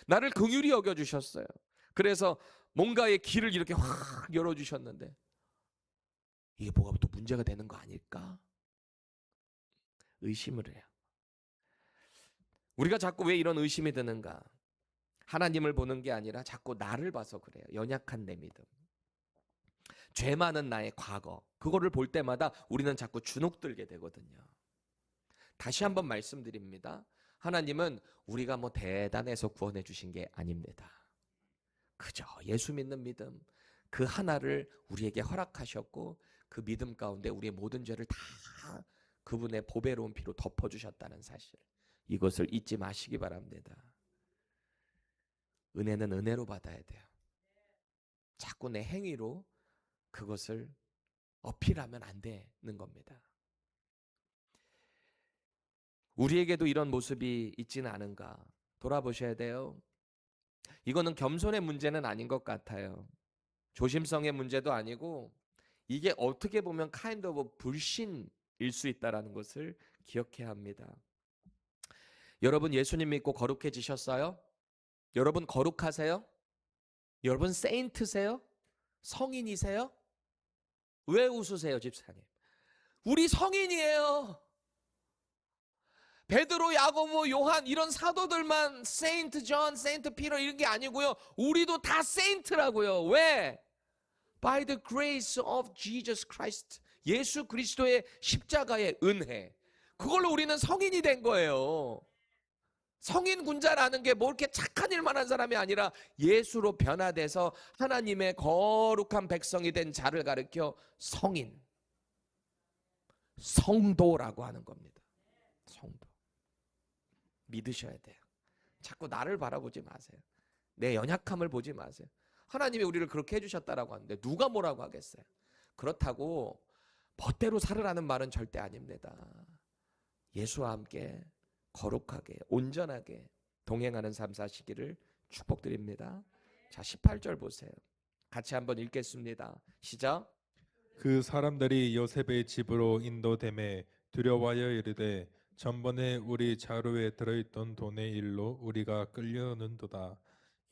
나를 긍휼히 여겨주셨어요. 그래서 뭔가의 길을 이렇게 확 열어주셨는데 이게 뭐가 또 문제가 되는 거 아닐까? 의심을 해요. 우리가 자꾸 왜 이런 의심이 드는가? 하나님을 보는 게 아니라 자꾸 나를 봐서 그래요. 연약한 내 믿음, 죄 많은 나의 과거, 그거를 볼 때마다 우리는 자꾸 주눅들게 되거든요. 다시 한번 말씀드립니다. 하나님은 우리가 뭐 대단해서 구원해 주신 게 아닙니다. 그저 예수 믿는 믿음, 그 하나를 우리에게 허락하셨고 그 믿음 가운데 우리의 모든 죄를 다 그분의 보배로운 피로 덮어주셨다는 사실, 이것을 잊지 마시기 바랍니다. 은혜는 은혜로 받아야 돼요. 자꾸 내 행위로 그것을 어필하면 안 되는 겁니다. 우리에게도 이런 모습이 있지는 않은가 돌아보셔야 돼요. 이거는 겸손의 문제는 아닌 것 같아요. 조심성의 문제도 아니고 이게 어떻게 보면 kind of 불신일 수 있다는 것을 기억해야 합니다. 여러분 예수님 믿고 거룩해지셨어요? 여러분 거룩하세요? 여러분 세인트세요? 성인이세요? 왜 웃으세요, 집사님? 우리 성인이에요. 베드로, 야고보, 요한 이런 사도들만 세인트 존, 세인트 피터 이런 게 아니고요. 우리도 다 세인트라고요. 왜? By the grace of Jesus Christ. 예수 그리스도의 십자가의 은혜. 그걸로 우리는 성인이 된 거예요. 성인 군자라는 게 뭐 이렇게 착한 일만 한 사람이 아니라 예수로 변화돼서 하나님의 거룩한 백성이 된 자를 가리켜 성인, 성도라고 하는 겁니다. 성도. 믿으셔야 돼요. 자꾸 나를 바라보지 마세요. 내 연약함을 보지 마세요. 하나님이 우리를 그렇게 해주셨다라고 하는데 누가 뭐라고 하겠어요? 그렇다고 멋대로 살으라는 말은 절대 아닙니다. 예수와 함께 거룩하게 온전하게 동행하는 삶 사시기를 축복드립니다. 자, 18절 보세요. 같이 한번 읽겠습니다. 시작. 그 사람들이 요셉의 집으로 인도됨에 두려워하여 이르되 전번에 우리 자루에 들어있던 돈의 일로 우리가 끌려오는도다.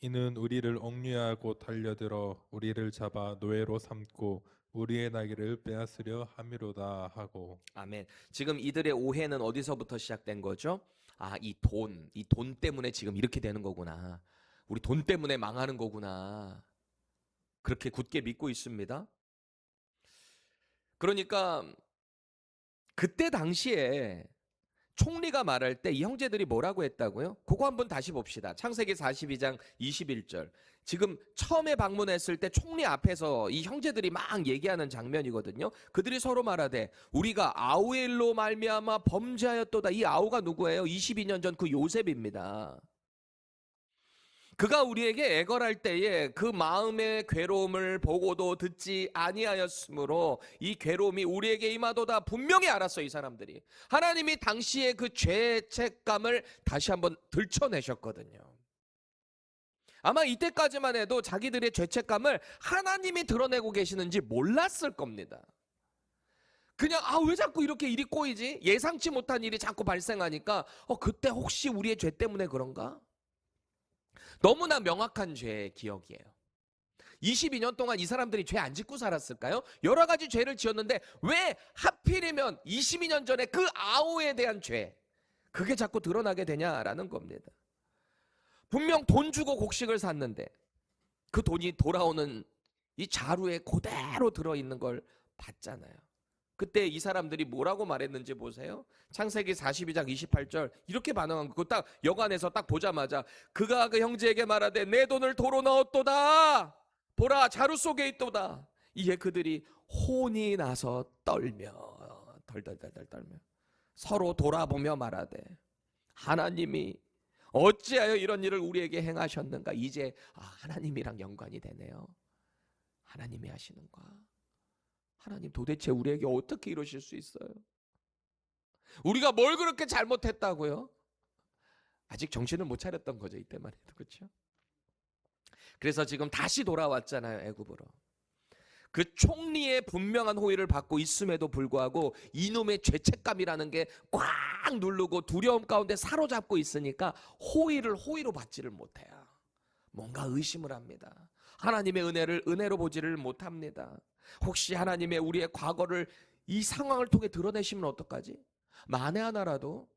이는 우리를 억류하고 달려들어 우리를 잡아 노예로 삼고 우리의 나귀를 빼앗으려 함이로다 하고. 아멘. 지금 이들의 오해는 어디서부터 시작된 거죠? 아, 이 돈 때문에 지금 이렇게 되는 거구나. 우리 돈 때문에 망하는 거구나. 그렇게 굳게 믿고 있습니다. 그러니까 그때 당시에 총리가 말할 때 이 형제들이 뭐라고 했다고요? 그거 한번 다시 봅시다. 창세기 42장 21절. 지금 처음에 방문했을 때 총리 앞에서 이 형제들이 막 얘기하는 장면이거든요. 그들이 서로 말하되 우리가 아우의 일로 말미암아 범죄하였도다. 이 아우가 누구예요? 22년 전 그 요셉입니다. 그가 우리에게 애걸할 때에 그 마음의 괴로움을 보고도 듣지 아니하였으므로 이 괴로움이 우리에게 임하도다. 분명히 알았어, 이 사람들이. 하나님이 당시의 그 죄책감을 다시 한번 들춰내셨거든요. 아마 이때까지만 해도 자기들의 죄책감을 하나님이 드러내고 계시는지 몰랐을 겁니다. 그냥 왜 자꾸 이렇게 일이 꼬이지? 예상치 못한 일이 자꾸 발생하니까 그때 혹시 우리의 죄 때문에 그런가? 너무나 명확한 죄의 기억이에요. 22년 동안 이 사람들이 죄 안 짓고 살았을까요? 여러 가지 죄를 지었는데 왜 하필이면 22년 전에 그 아우에 대한 죄, 그게 자꾸 드러나게 되냐라는 겁니다. 분명 돈 주고 곡식을 샀는데 그 돈이 돌아오는 이 자루에 그대로 들어있는 걸 봤잖아요. 그때 이 사람들이 뭐라고 말했는지 보세요. 창세기 42장 28절 이렇게 반응한 거. 딱 여관에서 딱 보자마자 그가 그 형제에게 말하되 내 돈을 도로 넣었도다. 보라 자루 속에 있도다. 이에 그들이 혼이 나서 떨며 덜덜덜덜 떨며 서로 돌아보며 말하되 하나님이 어찌하여 이런 일을 우리에게 행하셨는가. 이제 하나님이랑 연관이 되네요. 하나님이 하시는 거야. 하나님 도대체 우리에게 어떻게 이러실 수 있어요? 우리가 뭘 그렇게 잘못했다고요? 아직 정신을 못 차렸던 거죠. 이때만 해도. 그렇죠? 그래서 지금 다시 돌아왔잖아요. 애굽으로. 그 총리의 분명한 호의를 받고 있음에도 불구하고 이놈의 죄책감이라는 게 꽉 누르고 두려움 가운데 사로잡고 있으니까 호의로 받지를 못해요. 뭔가 의심을 합니다. 하나님의 은혜를 은혜로 보지를 못합니다. 혹시 하나님의 우리의 과거를 이 상황을 통해 드러내시면 어떡하지? 만에 하나라도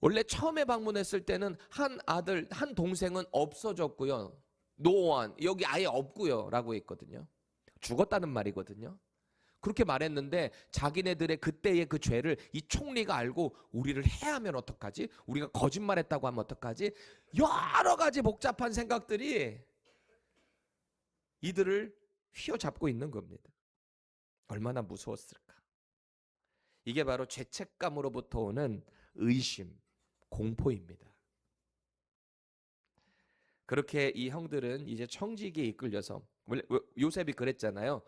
원래 처음에 방문했을 때는 한 아들, 한 동생은 없어졌고요. 노원 여기 아예 없고요 라고 했거든요. 죽었다는 말이거든요. 그렇게 말했는데 자기네들의 그때의 그 죄를 이 총리가 알고 우리를 해하면 어떡하지? 우리가 거짓말했다고 하면 어떡하지? 여러 가지 복잡한 생각들이 이들을 휘어잡고 있는 겁니다. 얼마나 무서웠을까? 이게 바로 죄책감으로부터 오는 의심, 공포입니다. 그렇게 이 형들은 이제 청지기에 이끌려서 원래 요셉이 그랬잖아요.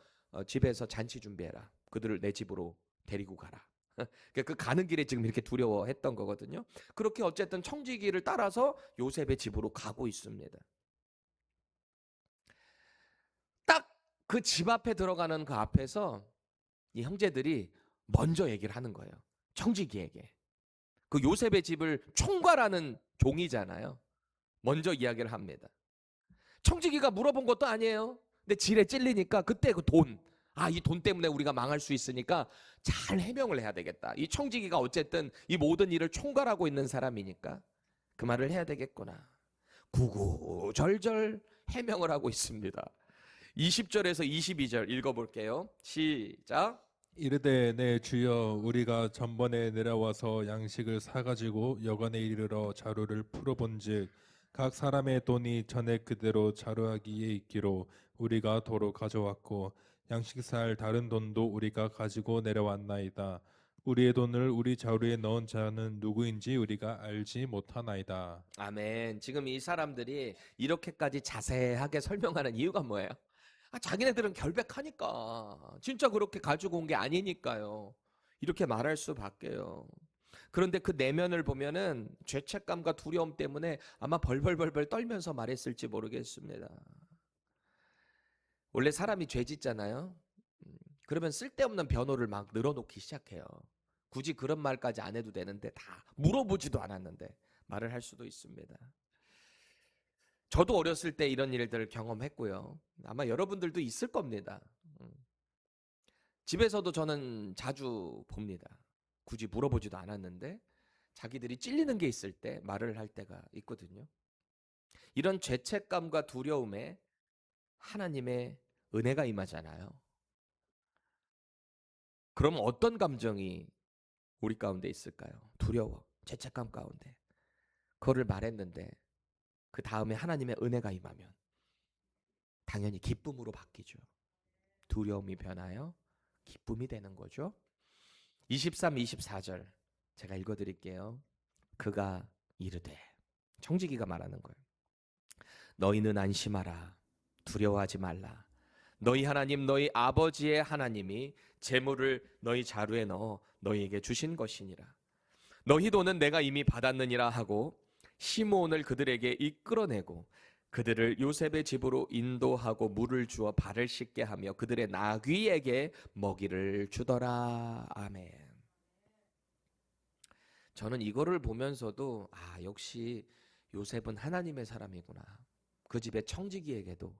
집에서 잔치 준비해라. 그들을 내 집으로 데리고 가라. 그 가는 길에 지금 이렇게 두려워했던 거거든요. 그렇게 어쨌든 청지기를 따라서 요셉의 집으로 가고 있습니다. 딱 그 집 앞에 들어가는 그 앞에서 이 형제들이 먼저 얘기를 하는 거예요. 청지기에게. 그 요셉의 집을 총괄하는 종이잖아요. 먼저 이야기를 합니다. 청지기가 물어본 것도 아니에요. 근데 질에 찔리니까 그때 그 돈. 이 돈 때문에 우리가 망할 수 있으니까 잘 해명을 해야 되겠다. 이 청지기가 어쨌든 이 모든 일을 총괄하고 있는 사람이니까 그 말을 해야 되겠구나. 구구절절 해명을 하고 있습니다. 20절에서 22절 읽어볼게요. 시작. 이르되 내 주여 우리가 전번에 내려와서 양식을 사가지고 여관에 이르러 자루를 풀어본즉 각 사람의 돈이 전에 그대로 자루하기에 있기로 우리가 도로 가져왔고 양식 살 다른 돈도 우리가 가지고 내려왔나이다. 우리의 돈을 우리 자루에 넣은 자는 누구인지 우리가 알지 못하나이다. 아멘. 지금 이 사람들이 이렇게까지 자세하게 설명하는 이유가 뭐예요? 자기네들은 결백하니까. 진짜 그렇게 가지고 온 게 아니니까요. 이렇게 말할 수밖에요. 그런데 그 내면을 보면은 죄책감과 두려움 때문에 아마 벌벌벌벌 떨면서 말했을지 모르겠습니다. 원래 사람이 죄 짓잖아요. 그러면 쓸데없는 변호를 막 늘어놓기 시작해요. 굳이 그런 말까지 안 해도 되는데 다 물어보지도 않았는데 말을 할 수도 있습니다. 저도 어렸을 때 이런 일들을 경험했고요. 아마 여러분들도 있을 겁니다. 집에서도 저는 자주 봅니다. 굳이 물어보지도 않았는데 자기들이 찔리는 게 있을 때 말을 할 때가 있거든요. 이런 죄책감과 두려움에 하나님의 은혜가 임하잖아요. 그럼 어떤 감정이 우리 가운데 있을까요? 두려워, 죄책감 가운데. 그거를 말했는데 그 다음에 하나님의 은혜가 임하면 당연히 기쁨으로 바뀌죠. 두려움이 변하여 기쁨이 되는 거죠. 23, 24절 제가 읽어드릴게요. 그가 이르되, 청지기가 말하는 거예요. 너희는 안심하라. 두려워하지 말라. 너희 하나님 너희 아버지의 하나님이 재물을 너희 자루에 넣어 너희에게 주신 것이니라. 너희 돈은 내가 이미 받았느니라 하고 시므온을 그들에게 이끌어내고 그들을 요셉의 집으로 인도하고 물을 주어 발을 씻게 하며 그들의 나귀에게 먹이를 주더라. 아멘. 저는 이거를 보면서도 역시 요셉은 하나님의 사람이구나. 그 집의 청지기에게도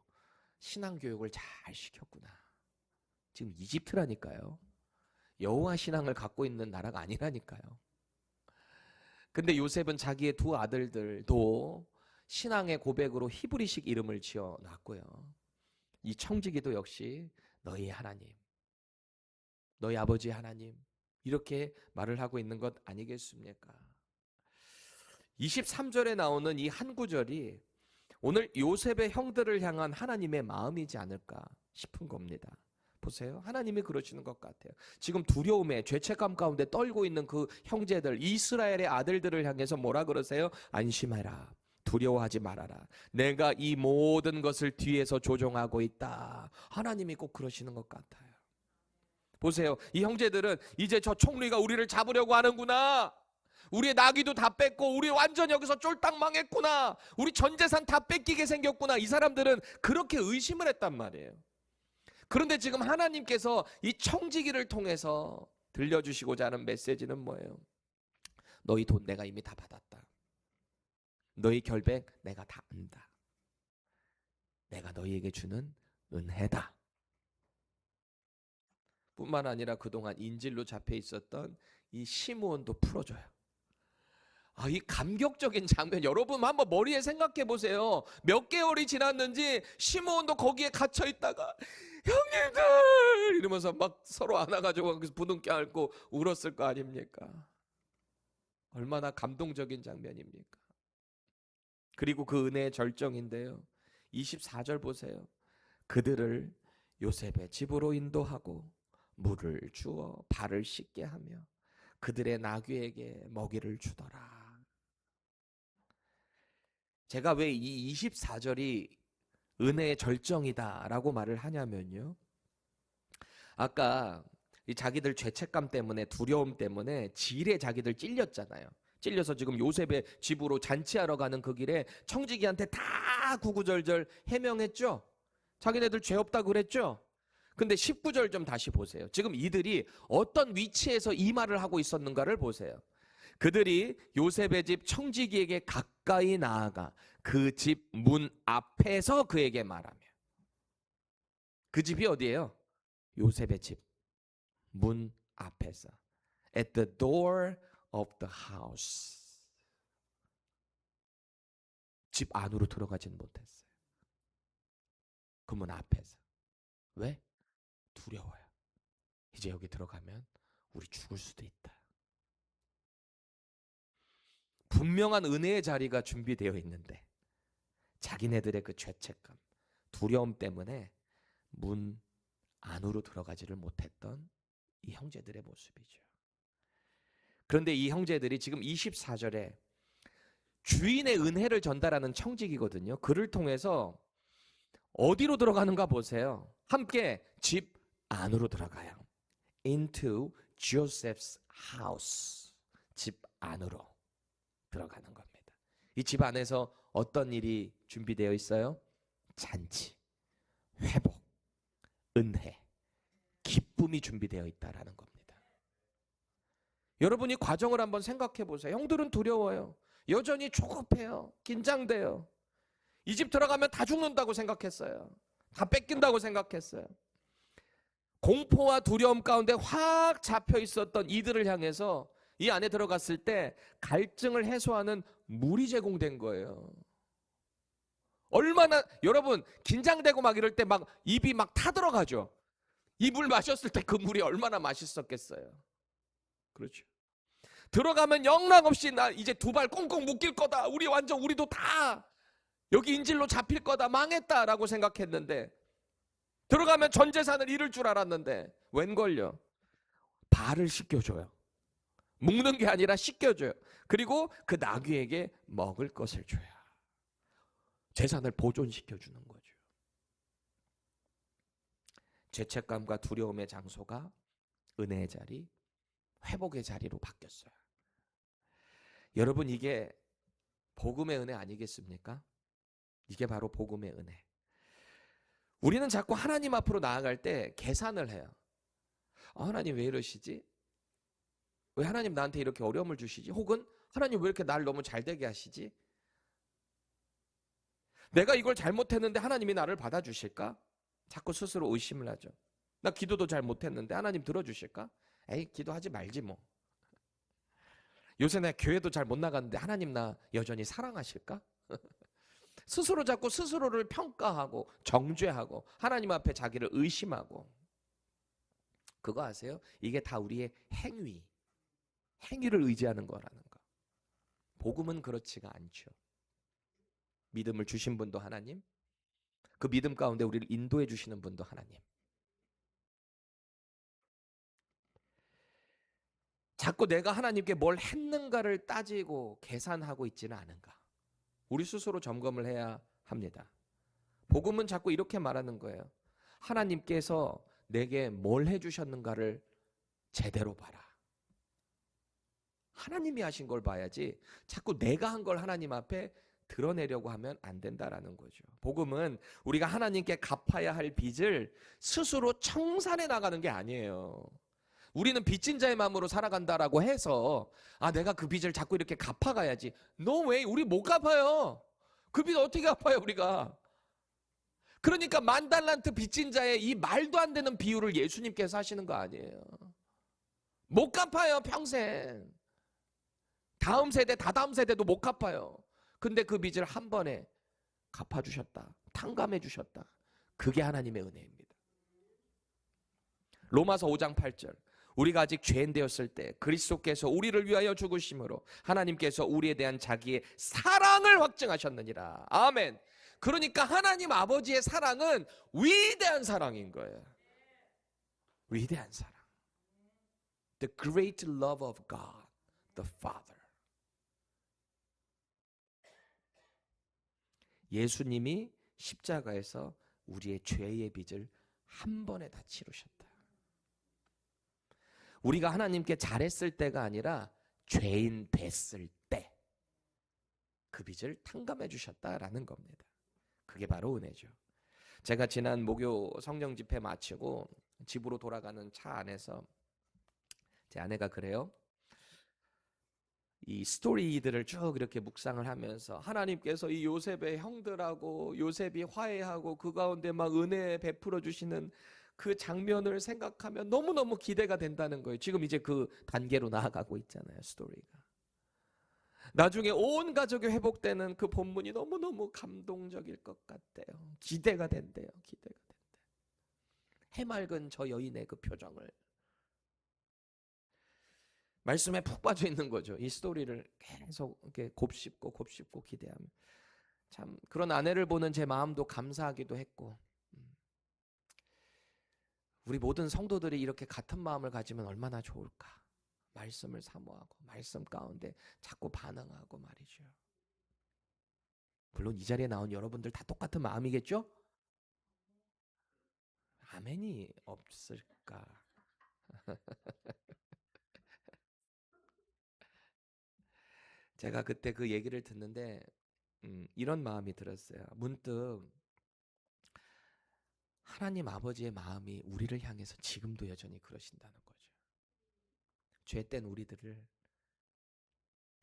신앙교육을 잘 시켰구나. 지금 이집트라니까요. 여호와 신앙을 갖고 있는 나라가 아니라니까요. 근데 요셉은 자기의 두 아들들도 신앙의 고백으로 히브리식 이름을 지어 놨고요. 이 청지기도 역시 너희 하나님, 너희 아버지 하나님, 이렇게 말을 하고 있는 것 아니겠습니까? 23절에 나오는 이 한 구절이 오늘 요셉의 형들을 향한 하나님의 마음이지 않을까 싶은 겁니다. 보세요. 하나님이 그러시는 것 같아요. 지금 두려움에 죄책감 가운데 떨고 있는 그 형제들, 이스라엘의 아들들을 향해서 뭐라 그러세요? 안심해라. 두려워하지 말아라. 내가 이 모든 것을 뒤에서 조종하고 있다. 하나님이 꼭 그러시는 것 같아요. 보세요. 이 형제들은 이제 저 총리가 우리를 잡으려고 하는구나. 우리의 나귀도 다 뺏고 우리 완전 여기서 쫄딱 망했구나. 우리 전 재산 다 뺏기게 생겼구나. 이 사람들은 그렇게 의심을 했단 말이에요. 그런데 지금 하나님께서 이 청지기를 통해서 들려주시고자 하는 메시지는 뭐예요? 너희 돈 내가 이미 다 받았다. 너희 결백 내가 다 안다. 내가 너희에게 주는 은혜다. 뿐만 아니라 그동안 인질로 잡혀 있었던 이 시므온도 풀어줘요. 이 감격적인 장면 여러분 한번 머리에 생각해 보세요. 몇 개월이 지났는지 시므온도 거기에 갇혀 있다가 형님들 이러면서 막 서로 안아가지고 부둥켜 안고 울었을 거 아닙니까? 얼마나 감동적인 장면입니까? 그리고 그 은혜의 절정인데요. 24절 보세요. 그들을 요셉의 집으로 인도하고 물을 주어 발을 씻게 하며 그들의 나귀에게 먹이를 주더라. 제가 왜 이 24절이 은혜의 절정이다라고 말을 하냐면요. 아까 이 자기들 죄책감 때문에 두려움 때문에 질에 자기들 찔렸잖아요. 찔려서 지금 요셉의 집으로 잔치하러 가는 그 길에 청지기한테 다 구구절절 해명했죠. 자기네들 죄 없다고 그랬죠. 근데 19절 좀 다시 보세요. 지금 이들이 어떤 위치에서 이 말을 하고 있었는가를 보세요. 그들이 요셉의 집 청지기에게 가까이 나아가 그 집 문 앞에서 그에게 말하며. 그 집이 어디예요? 요셉의 집 문 앞에서. At the door of the house. 집 안으로 들어가지는 못했어요. 그 문 앞에서. 왜? 두려워요. 이제 여기 들어가면 우리 죽을 수도 있다. 분명한 은혜의 자리가 준비되어 있는데 자기네들의 그 죄책감, 두려움 때문에 문 안으로 들어가지를 못했던 이 형제들의 모습이죠. 그런데 이 형제들이 지금 24절에 주인의 은혜를 전달하는 청지기거든요. 그를 통해서 어디로 들어가는가 보세요. 함께 집 안으로 들어가요. Into Joseph's house. 집 안으로 들어가는 겁니다. 이 집 안에서 어떤 일이 준비되어 있어요? 잔치, 회복, 은혜, 기쁨이 준비되어 있다라는 겁니다. 여러분이 과정을 한번 생각해 보세요. 형들은 두려워요. 여전히 조급해요. 긴장돼요. 이 집 들어가면 다 죽는다고 생각했어요. 다 뺏긴다고 생각했어요. 공포와 두려움 가운데 확 잡혀 있었던 이들을 향해서 이 안에 들어갔을 때 갈증을 해소하는 물이 제공된 거예요. 얼마나 여러분 긴장되고 막 이럴 때 막 입이 막 타들어가죠. 이 물 마셨을 때 그 물이 얼마나 맛있었겠어요. 그렇죠. 들어가면 영락없이 나 이제 두 발 꽁꽁 묶일 거다. 우리도 다 여기 인질로 잡힐 거다. 망했다라고 생각했는데 들어가면 전 재산을 잃을 줄 알았는데 웬걸요? 발을 씻겨줘요. 묶는 게 아니라 씻겨줘요. 그리고 그 나귀에게 먹을 것을 줘요. 재산을 보존시켜주는 거죠. 죄책감과 두려움의 장소가 은혜의 자리, 회복의 자리로 바뀌었어요. 여러분 이게 복음의 은혜 아니겠습니까? 이게 바로 복음의 은혜. 우리는 자꾸 하나님 앞으로 나아갈 때 계산을 해요. 하나님 왜 이러시지? 왜 하나님 나한테 이렇게 어려움을 주시지? 혹은 하나님 왜 이렇게 날 너무 잘되게 하시지? 내가 이걸 잘못했는데 하나님이 나를 받아주실까? 자꾸 스스로 의심을 하죠. 나 기도도 잘 못했는데 하나님 들어주실까? 에이 기도하지 말지 뭐. 요새 내 교회도 잘 못 나가는데 하나님 나 여전히 사랑하실까? 스스로 자꾸 스스로를 평가하고 정죄하고 하나님 앞에 자기를 의심하고. 그거 아세요? 이게 다 우리의 행위를 의지하는 거라는 거. 복음은 그렇지가 않죠. 믿음을 주신 분도 하나님, 그 믿음 가운데 우리를 인도해 주시는 분도 하나님. 자꾸 내가 하나님께 뭘 했는가를 따지고 계산하고 있지는 않은가. 우리 스스로 점검을 해야 합니다. 복음은 자꾸 이렇게 말하는 거예요. 하나님께서 내게 뭘 해주셨는가를 제대로 봐라. 하나님이 하신 걸 봐야지 자꾸 내가 한 걸 하나님 앞에 드러내려고 하면 안 된다라는 거죠. 복음은 우리가 하나님께 갚아야 할 빚을 스스로 청산해 나가는 게 아니에요. 우리는 빚진 자의 마음으로 살아간다라고 해서 내가 그 빚을 자꾸 이렇게 갚아가야지. No way. 우리 못 갚아요. 그 빚 어떻게 갚아요 우리가. 그러니까 10,000달란트 빚진 자의 이 말도 안 되는 비유를 예수님께서 하시는 거 아니에요. 못 갚아요 평생. 다음 세대 다다음 세대도 못 갚아요. 근데 그 빚을 한 번에 갚아주셨다. 탕감해 주셨다. 그게 하나님의 은혜입니다. 로마서 5장 8절. 우리가 아직 죄인 되었을 때 그리스도께서 우리를 위하여 죽으심으로 하나님께서 우리에 대한 자기의 사랑을 확증하셨느니라. 아멘. 그러니까 하나님 아버지의 사랑은 위대한 사랑인 거예요. 위대한 사랑. The great love of God, the Father. 예수님이 십자가에서 우리의 죄의 빚을 한 번에 다 치르셨다. 우리가 하나님께 잘했을 때가 아니라 죄인 됐을 때 그 빚을 탕감해 주셨다라는 겁니다. 그게 바로 은혜죠. 제가 지난 목요 성령 집회 마치고 집으로 돌아가는 차 안에서 제 아내가 그래요. 이 스토리들을 쭉 이렇게 묵상을 하면서 하나님께서 이 요셉의 형들하고 요셉이 화해하고 그 가운데 막 은혜 베풀어 주시는 그 장면을 생각하면 너무너무 기대가 된다는 거예요. 지금 이제 그 단계로 나아가고 있잖아요. 스토리가. 나중에 온 가족이 회복되는 그 본문이 너무너무 감동적일 것 같대요. 기대가 된대요. 기대가 된대요. 해맑은 저 여인의 그 표정을. 말씀에 푹 빠져 있는 거죠. 이 스토리를 계속 이렇게 곱씹고 기대하면. 참 그런 아내를 보는 제 마음도 감사하기도 했고, 우리 모든 성도들이 이렇게 같은 마음을 가지면 얼마나 좋을까. 말씀을 사모하고 말씀 가운데 자꾸 반응하고 말이죠. 물론 이 자리에 나온 여러분들 다 똑같은 마음이겠죠? 아멘이 없을까? 제가 그때 그 얘기를 듣는데 이런 마음이 들었어요. 문득 하나님 아버지의 마음이 우리를 향해서 지금도 여전히 그러신다는 거죠. 죄된 우리들을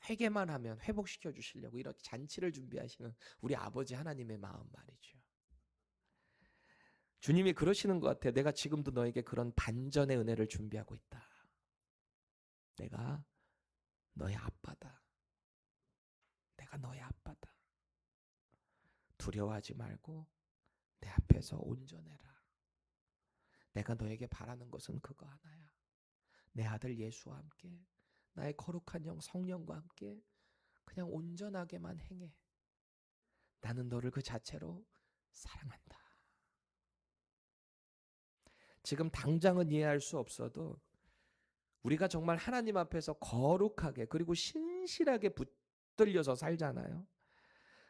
회개만 하면 회복시켜 주시려고 이렇게 잔치를 준비하시는 우리 아버지 하나님의 마음 말이죠. 주님이 그러시는 것 같아요. 내가 지금도 너에게 그런 반전의 은혜를 준비하고 있다. 내가 너의 아빠다. 내가 너의 아빠다. 두려워하지 말고 내 앞에서 온전해라. 내가 너에게 바라는 것은 그거 하나야. 내 아들 예수와 함께 나의 거룩한 영 성령과 함께 그냥 온전하게만 행해. 나는 너를 그 자체로 사랑한다. 지금 당장은 이해할 수 없어도 우리가 정말 하나님 앞에서 거룩하게 그리고 신실하게 붙들려서 살잖아요.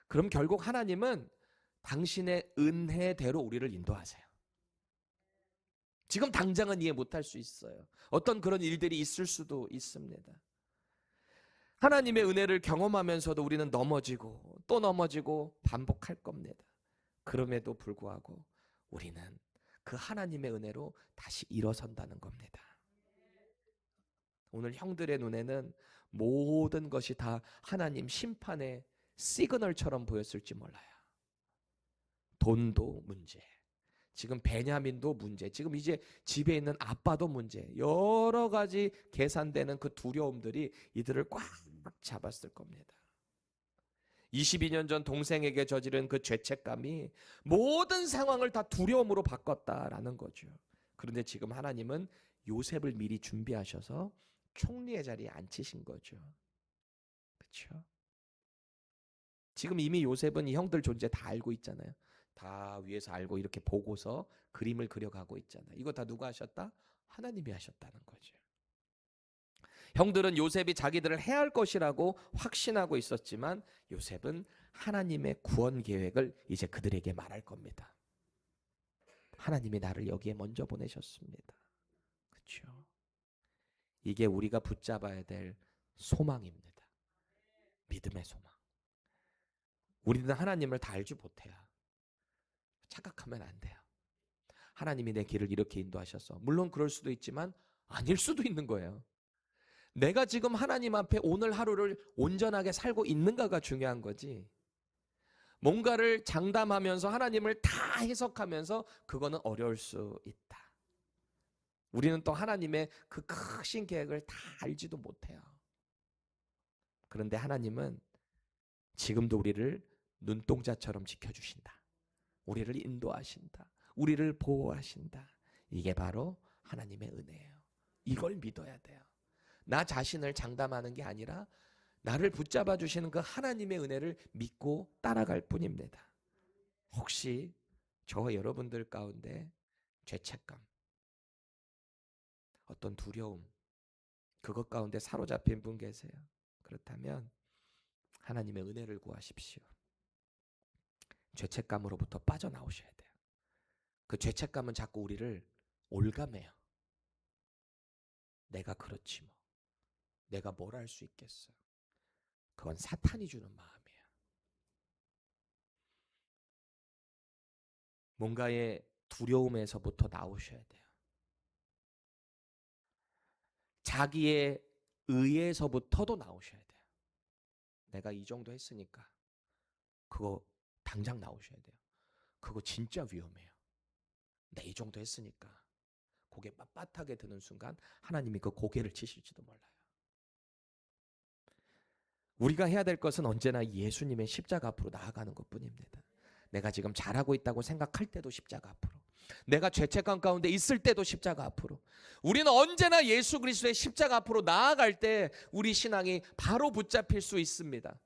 그럼 결국 하나님은 당신의 은혜대로 우리를 인도하세요. 지금 당장은 이해 못할 수 있어요. 어떤 그런 일들이 있을 수도 있습니다. 하나님의 은혜를 경험하면서도 우리는 넘어지고 또 넘어지고 반복할 겁니다. 그럼에도 불구하고 우리는 그 하나님의 은혜로 다시 일어선다는 겁니다. 오늘 형들의 눈에는 모든 것이 다 하나님 심판의 시그널처럼 보였을지 몰라요. 돈도 문제, 지금 베냐민도 문제, 지금 이제 집에 있는 아빠도 문제, 여러 가지 계산되는 그 두려움들이 이들을 꽉 잡았을 겁니다. 22년 전 동생에게 저지른 그 죄책감이 모든 상황을 다 두려움으로 바꿨다라는 거죠. 그런데 지금 하나님은 요셉을 미리 준비하셔서 총리의 자리에 앉히신 거죠. 그렇죠? 지금 이미 요셉은 이 형들 존재 다 알고 있잖아요. 다 위에서 알고 이렇게 보고서 그림을 그려가고 있잖아요. 이거 다 누가 하셨다? 하나님이 하셨다는 거죠. 형들은 요셉이 자기들을 해할 것이라고 확신하고 있었지만 요셉은 하나님의 구원 계획을 이제 그들에게 말할 겁니다. 하나님이 나를 여기에 먼저 보내셨습니다. 그렇죠? 이게 우리가 붙잡아야 될 소망입니다. 믿음의 소망. 우리는 하나님을 다 알지 못해요. 착각하면 안 돼요. 하나님이 내 길을 이렇게 인도하셔서, 물론 그럴 수도 있지만 아닐 수도 있는 거예요. 내가 지금 하나님 앞에 오늘 하루를 온전하게 살고 있는가가 중요한 거지, 뭔가를 장담하면서 하나님을 다 해석하면서 그거는 어려울 수 있다. 우리는 또 하나님의 그 크신 계획을 다 알지도 못해요. 그런데 하나님은 지금도 우리를 눈동자처럼 지켜주신다. 우리를 인도하신다. 우리를 보호하신다. 이게 바로 하나님의 은혜예요. 이걸 믿어야 돼요. 나 자신을 장담하는 게 아니라 나를 붙잡아 주시는 그 하나님의 은혜를 믿고 따라갈 뿐입니다. 혹시 저와 여러분들 가운데 죄책감, 어떤 두려움, 그것 가운데 사로잡힌 분 계세요? 그렇다면 하나님의 은혜를 구하십시오. 죄책감으로부터 빠져나오셔야 돼요. 그 죄책감은 자꾸 우리를 올가매요. 내가 그렇지 뭐, 내가 뭘 할 수 있겠어. 그건 사탄이 주는 마음이에요. 뭔가의 두려움에서부터 나오셔야 돼요. 자기의 의에서부터도 나오셔야 돼요. 내가 이 정도 했으니까 그거 당장 나오셔야 돼요. 그거 진짜 위험해요. 나 이 정도 했으니까. 고개 빳빳하게 드는 순간 하나님이 그 고개를 치실지도 몰라요. 우리가 해야 될 것은 언제나 예수님의 십자가 앞으로 나아가는 것뿐입니다. 내가 지금 잘하고 있다고 생각할 때도 십자가 앞으로, 내가 죄책감 가운데 있을 때도 십자가 앞으로, 우리는 언제나 예수 그리스도의 십자가 앞으로 나아갈 때 우리 신앙이 바로 붙잡힐 수 있습니다.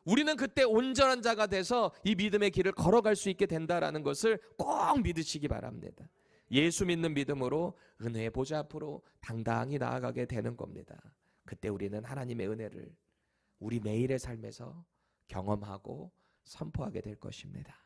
우리는 그때 온전한 자가 돼서 이 믿음의 길을 걸어갈 수 있게 된다라는 것을 꼭 믿으시기 바랍니다. 예수 믿는 믿음으로 은혜의 보좌 앞으로 당당히 나아가게 되는 겁니다. 그때 우리는 하나님의 은혜를 우리 매일의 삶에서 경험하고 선포하게 될 것입니다.